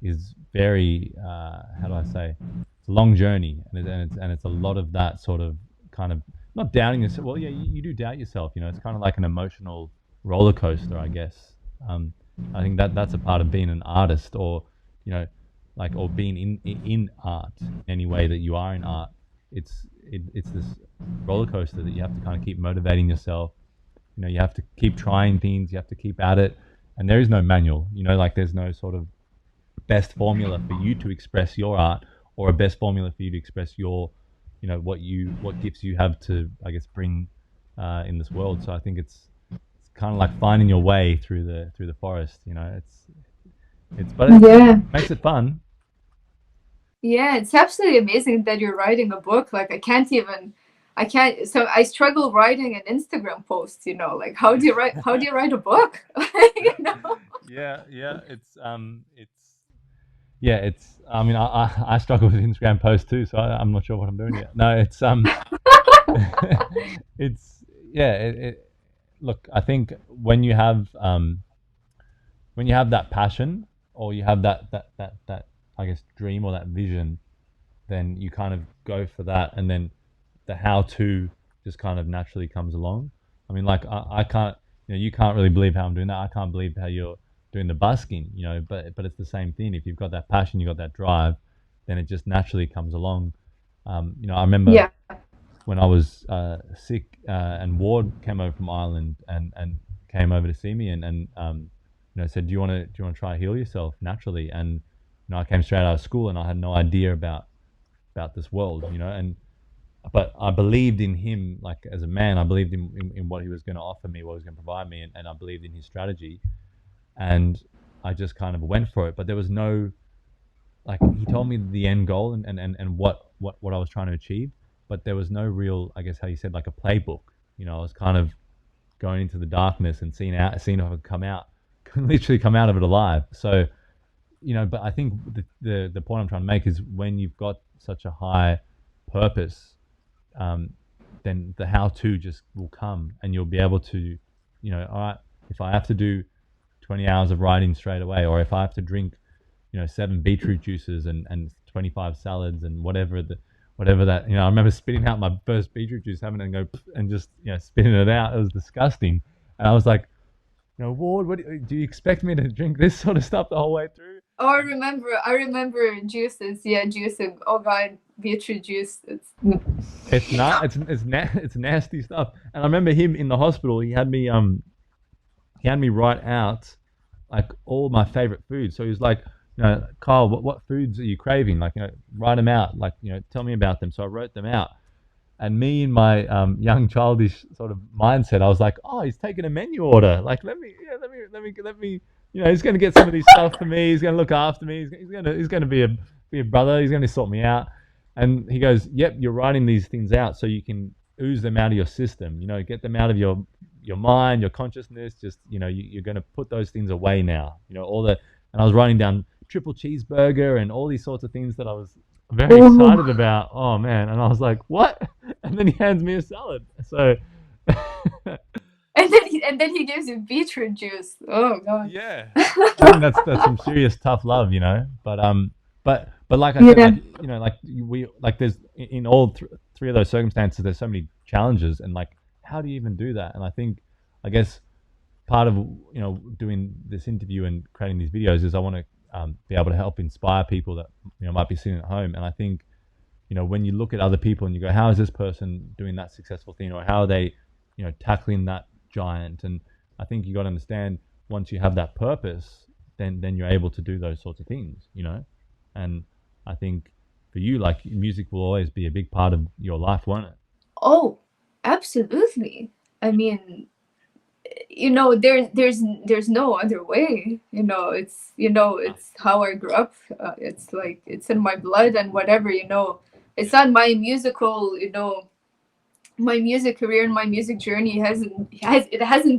is very how do I say? It's a long journey, and it's a lot of that sort of kind of not doubting yourself. Well, yeah, you do doubt yourself. It's kind of like an emotional roller coaster, I guess. I think that's a part of being an artist, or or being in art, any way that you are in art. It's this roller coaster that you have to kind of keep motivating yourself. You have to keep trying things. You have to keep at it, and there is no manual. Like there's no sort of best formula for you to express your art, or a best formula for you to express your what gifts you have to, I guess, bring in this world. So I think it's kind of like finding your way through the forest. But it makes it fun. Yeah, it's absolutely amazing that you're writing a book. Like so I struggle writing an Instagram post, like how do you write a book? Yeah, it's I mean I struggle with Instagram posts too, so I'm not sure what I'm doing yet. No, it's it's look, I think when you have that passion, or you have that I guess dream or that vision, then you kind of go for that, and then the how to just kind of naturally comes along. I mean, like I can't, you can't really believe how I'm doing that. I can't believe how you're doing the busking, but it's the same thing. If you've got that passion, you've got that drive, then it just naturally comes along. I remember when I was sick, and Ward came over from Ireland and came over to see me, and said, do you want to try heal yourself naturally? And I came straight out of school, and I had no idea about this world, but I believed in him, like as a man. I believed in what he was going to offer me, what he was going to provide me, and I believed in his strategy, and I just kind of went for it. But there was no, like, he told me the end goal and what I was trying to achieve, but there was no real, I guess how you said, like a playbook. I was kind of going into the darkness and seeing if I could come out, literally come out of it alive. So, but I think the point I'm trying to make is, when you've got such a high purpose, then the how-to just will come, and you'll be able to, all right, if I have to do 20 hours of writing straight away, or if I have to drink, 7 beetroot juices and 25 salads and whatever that, I remember spitting out my first beetroot juice, having it go and just, spitting it out. It was disgusting. And I was like, Ward, what do you expect me to drink this sort of stuff the whole way through? Oh, I remember juices. Yeah, juicing. Oh God, beetroot juice. It's not. It's nasty stuff. And I remember him in the hospital. He had me write out like all my favorite foods. So he was like, Kyle, what foods are you craving? Like, write them out. Like, tell me about them. So I wrote them out. And me, in my young childish sort of mindset, I was like, oh, he's taking a menu order. Like, let me, he's going to get some of these stuff for me. He's going to look after me. He's going to be a brother. He's going to sort me out. And he goes, yep, you're writing these things out so you can ooze them out of your system. Get them out of your mind, your consciousness. Just, you're going to put those things away now. And I was writing down triple cheeseburger and all these sorts of things that I was very Oh. excited about. Oh man! And I was like, what? And then he hands me a salad. So And then he gives you beetroot juice. Oh god. yeah, I think that's some serious tough love, you know. But like I said, Yeah. like you know, like we like there's in all three of those circumstances, there's so many challenges, and like how do you even do that? And I think, I guess part of doing this interview and creating these videos is I want to be able to help inspire people that might be sitting at home. And I think when you look at other people and you go, how is this person doing that successful thing, or how are they tackling that giant? And I think you got to understand, once you have that purpose, then you're able to do those sorts of things. And I think for you, like, music will always be a big part of your life, won't it? Oh, absolutely. I mean, there's no other way. It's how I grew up. It's like it's in my blood and whatever. It's Yeah, not my musical. My music career and my music journey hasn't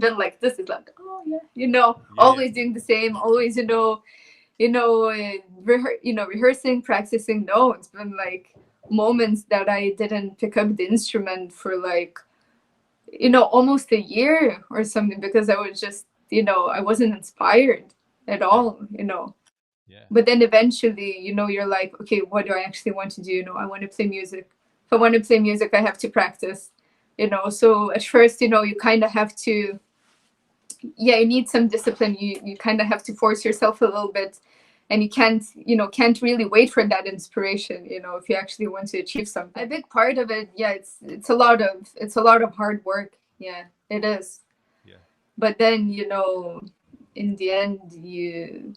been like this. It's like, oh yeah, yeah, yeah, always doing the same, always rehearsing, practicing. No, it's been like moments that I didn't pick up the instrument for like almost a year or something, because I was just I wasn't inspired at yeah, all. yeah, But then eventually you're like, okay, what do I actually want to do? I want to play music. If I want to play music, I have to practice. So at first you kind of have to, yeah, you need some discipline. You kind of have to force yourself a little bit, and you can't really wait for that inspiration, if you actually want to achieve something. A big part of it, yeah, it's a lot of hard work. Yeah, it is. yeah. But then in the end, you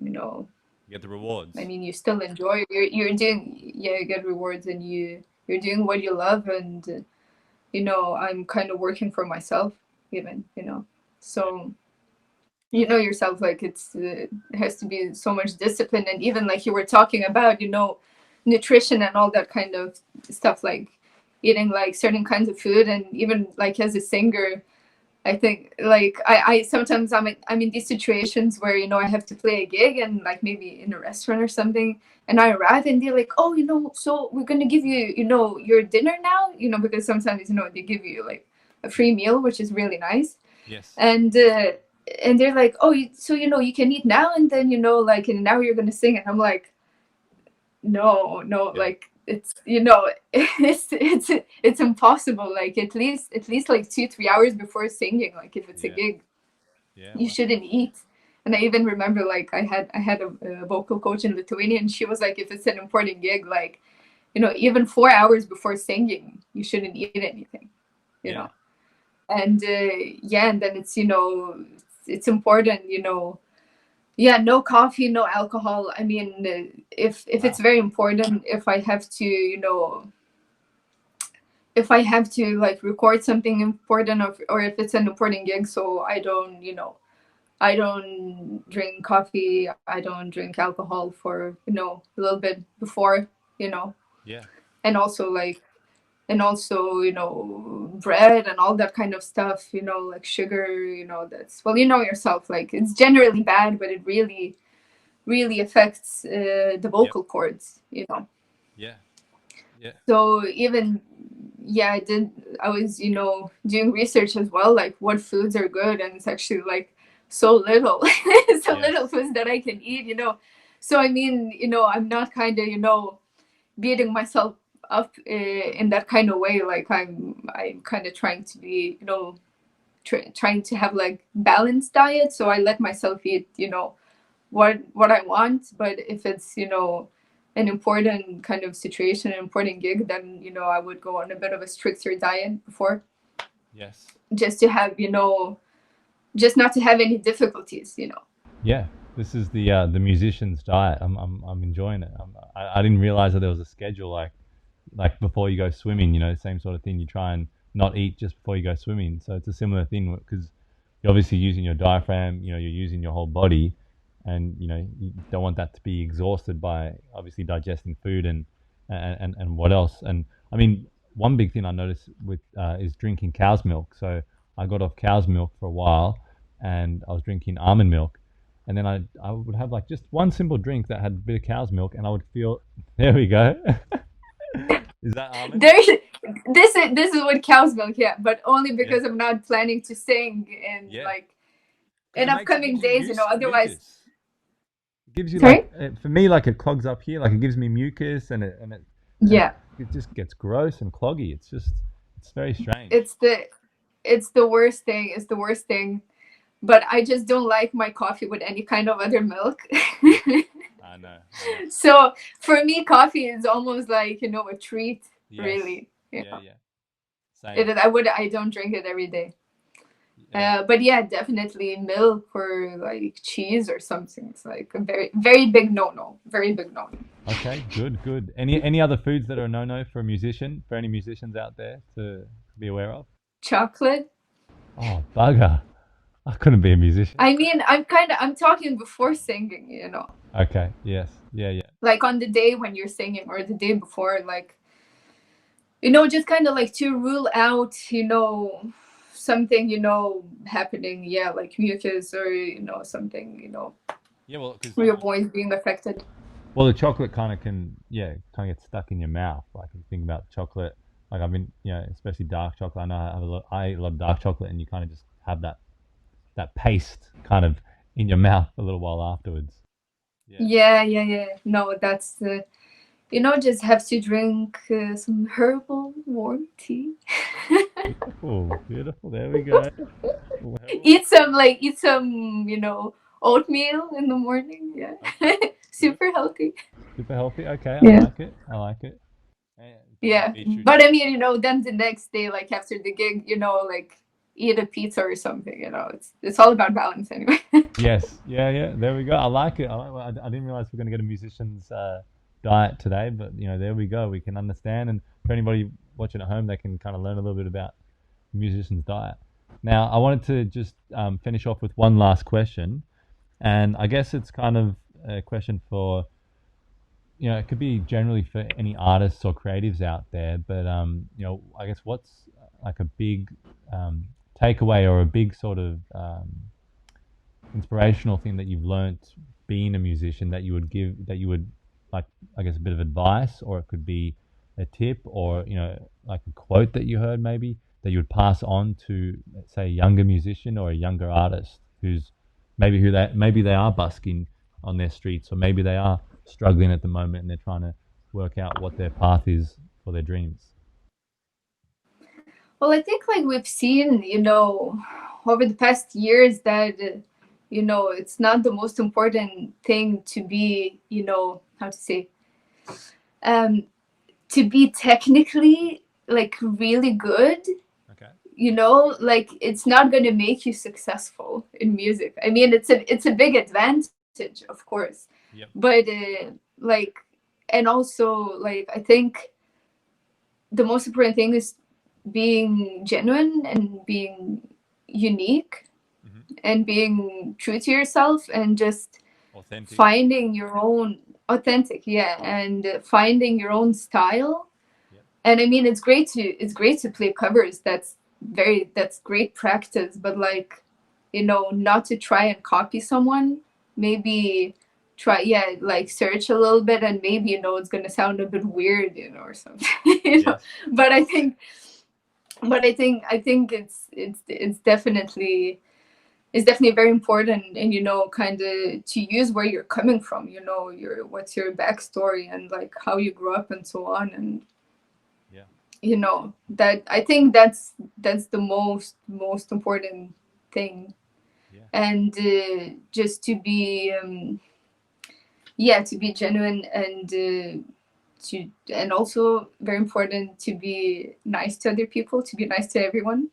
know You get the I rewards. mean, you still enjoy. You're doing, yeah, you get rewards, and you're doing what you love. And I'm kind of working for myself, even. Yeah, So you know yourself, like it has to be so much discipline. And even like you were talking about, nutrition and all that kind of stuff, like eating like certain kinds of food. And even like as a singer, I think like I sometimes I'm in these situations where I have to play a gig, and like maybe in a restaurant or something, and I arrive and they're like, oh, so we're gonna give you your dinner now, because sometimes they give you like a free meal, which is really nice. yes, And they're like, oh, so you can eat now, and then like in an hour you're gonna sing. And I'm like, no, no, yeah, like it's it's impossible. Like at least like 2-3 hours before singing, like if it's a yeah, gig, yeah. you shouldn't eat. And I even remember, like, I had a vocal coach in Lithuanian, and she was like, if it's an important gig, like, even 4 hours before singing, you shouldn't eat anything, you Yeah, know. And yeah, and then it's important, yeah, no coffee, no alcohol. I mean, if it's wow. very important, if I have to like record something important, or if it's an important gig, so I don't drink coffee, I don't drink alcohol for a little bit before, you know Yeah, and also like bread and all that kind of stuff, like sugar, that's, well, yourself, like it's generally bad, but it really really affects the yeah, vocal cords. yeah, yeah, So even, yeah, I was doing research as well, like what foods are good, and it's actually like so little so little yes, foods that I can eat. So I mean, I'm not kind of beating myself up in that kind of way. Like I'm kind of trying to be, trying to have like balanced diet, so I let myself eat what I want. But if it's an important kind of situation, an important gig, then I would go on a bit of a stricter diet before, yes. just to have just not to have any difficulties. Yeah, this is the musician's diet. I'm enjoying it. I didn't realize that there was a schedule, like before you go swimming. Same sort of thing. You try and not eat just before you go swimming. So it's a similar thing, because you're obviously using your diaphragm. You're using your whole body, and you don't want that to be exhausted by obviously digesting food and what else. And I mean, one big thing I noticed with is drinking cow's milk. So I got off cow's milk for a while, and I was drinking almond milk. and then I would have like just one simple drink that had a bit of cow's milk, and I would feel. There we go. Is that almond? There's this is with cow's milk, yeah, but only Yeah. because I'm not planning to sing in Yeah. like 'Cause in upcoming gives you days, otherwise. mucus. It gives you Sorry? like for me like it clogs up here, like it gives me mucus, and Yeah, it just gets gross and cloggy. It's very strange. it's the worst thing. It's the worst thing. But I just don't like my coffee with any kind of other milk. Yeah, I know. So for me, coffee is almost like, a treat, Yes. really. Yeah. Same. I don't drink it every day. Yeah. But yeah, definitely milk or like cheese or something. It's like a very, very big no-no. Very big no-no. Okay, good. Any other foods that are a no-no for a musician, for any musicians out there to be aware of? Chocolate. Oh, bugger. I couldn't be a musician. I mean, I'm talking before singing. Okay, yes. Yeah. Like on the day when you're singing or the day before, like, just kind of like to rule out, something, happening, yeah, like mucus or, something, Yeah, well, because your voice being affected. well, the chocolate kind of can, kind of get stuck in your mouth. Like if you think about chocolate, like I've been, especially dark chocolate. I know I eat a lot of dark chocolate, and you kind of just have that paste kind of in your mouth a little while afterwards. Yeah. No, that's just have to drink some herbal warm tea. Beautiful. There we go. Eat some oatmeal in the morning. Yeah. Super healthy. Super healthy. Okay, Yeah. I like it. Yeah, but I mean, then the next day, like after the gig, like eat a pizza or something. It's all about balance anyway. Yes. Yeah. There we go. I like it. I didn't realize we're going to get a musician's diet today, but there we go. We can understand, and for anybody watching at home, they can kind of learn a little bit about the musician's diet. Now, I wanted to just finish off with one last question, and I guess it's kind of a question for it could be generally for any artists or creatives out there, but I guess what's like a big takeaway or a big sort of inspirational thing that you've learnt being a musician that you would like, I guess, a bit of advice, or it could be a tip, or like a quote that you heard maybe that you would pass on to, let's say, a younger musician or a younger artist who's maybe they are busking on their streets, or maybe they are struggling at the moment and they're trying to work out what their path is for their dreams. Well, I think like we've seen, over the past years that, it's not the most important thing to be, how to say, to be technically like really good. Okay. Like it's not going to make you successful in music. I mean, it's a big advantage, of course. Yep. But like, and also like, I think the most important thing is being genuine and being unique, and being true to yourself, and just Authentic. finding your own authentic, and finding your own style. Yep. And I mean, it's great to play covers. That's great practice, but like, not to try and copy someone. Maybe try, like search a little bit, and maybe it's going to sound a bit weird, or something. Yes. But I think it's definitely very important, and kind of to use where you're coming from, what's your backstory, and like how you grew up and so on. And that I think that's the most important thing. And just to be genuine, and also very important to be nice to other people, to be nice to everyone,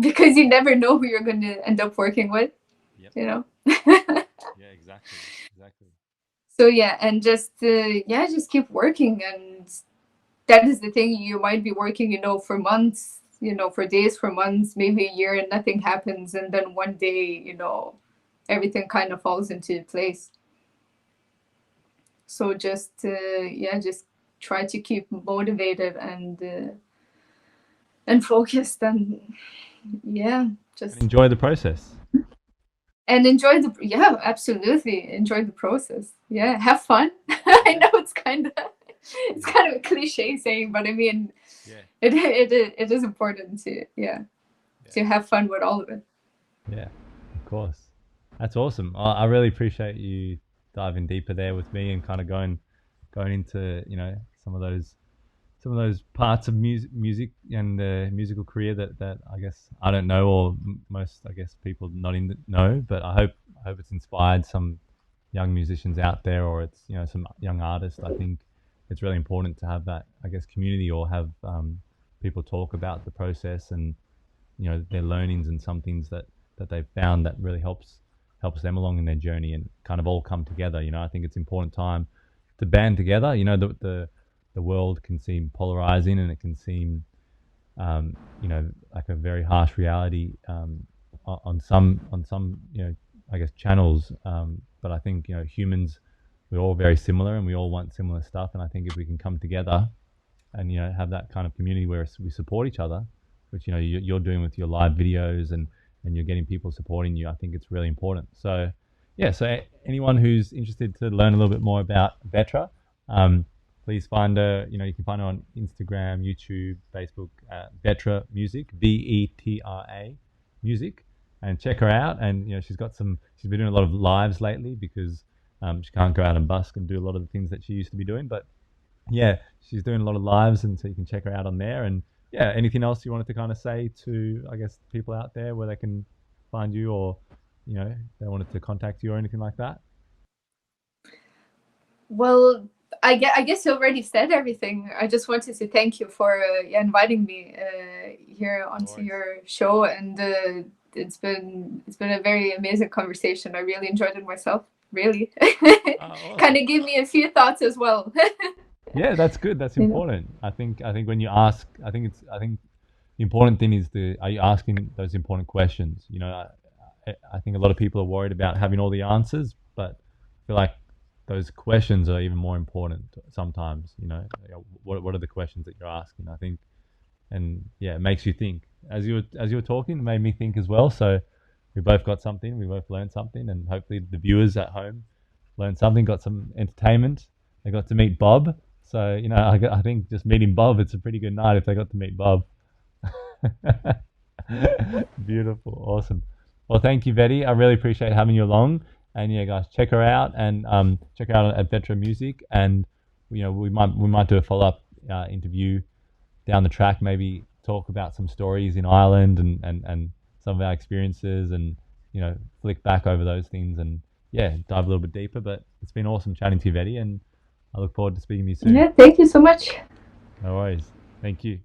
because you never know who you're going to end up working with. Yep. Yeah, exactly. So and just keep working. And that is the thing. You might be working for months, for days, for months, maybe a year, and nothing happens, and then one day everything kind of falls into place. So just try to keep motivated and focused, and just enjoy the process. and enjoy the, yeah, absolutely enjoy the process. Yeah, have fun. I know it's kind of a cliche saying, but I mean, Yeah. it is important to, yeah, to have fun with all of it. Yeah, of course. That's awesome. I really appreciate you diving deeper there with me and kind of going into some of those parts of music and the musical career that I guess I don't know, or most I guess people not in the know. But I hope it's inspired some young musicians out there, or it's some young artists. I think it's really important to have that, I guess, community, or have people talk about the process and their learnings and some things that they've found that really helps them along in their journey and kind of all come together. I think it's important time to band together. The world can seem polarizing, and it can seem like a very harsh reality on some I guess channels. But I think humans, we're all very similar and we all want similar stuff. And I think if we can come together and have that kind of community where we support each other, which you're doing with your live videos, and you're getting people supporting you, I think it's really important. So yeah, so anyone who's interested to learn a little bit more about Vetra, please find her. You can find her on Instagram, YouTube, Facebook, Vetra Music, Vetra Music, and check her out. And she's been doing a lot of lives lately because she can't go out and busk and do a lot of the things that she used to be doing. But yeah, she's doing a lot of lives, and so you can check her out on there. And yeah, anything else you wanted to kind of say to, I guess, people out there where they can find you, or they wanted to contact you or anything like that? Well, I guess you already said everything. I just wanted to thank you for inviting me here No onto worries. your show, and it's been a very amazing conversation. I really enjoyed it myself. Really, Oh, kind awesome. of gave me a few thoughts as well. Yeah, that's good. That's You know. important. I think when you ask, I think the important thing is are you asking those important questions? I think a lot of people are worried about having all the answers, but I feel like those questions are even more important sometimes. What are the questions that you're asking? I think, and yeah, it makes you think. As you were talking, it made me think as well. So we both got something. We both learned something, and hopefully the viewers at home learned something, got some entertainment. They got to meet Bob. So I think just meeting Bob, it's a pretty good night if they got to meet Bob. Beautiful, awesome. Well, thank you, Vetty. I really appreciate having you along. And yeah, guys, check her out, and check her out at Vetra Music. And we might do a follow up interview down the track. Maybe talk about some stories in Ireland, and some of our experiences, and flick back over those things, and yeah, dive a little bit deeper. But it's been awesome chatting to you, Vetty, and I look forward to speaking to you soon. Yeah, thank you so much. No worries. Thank you.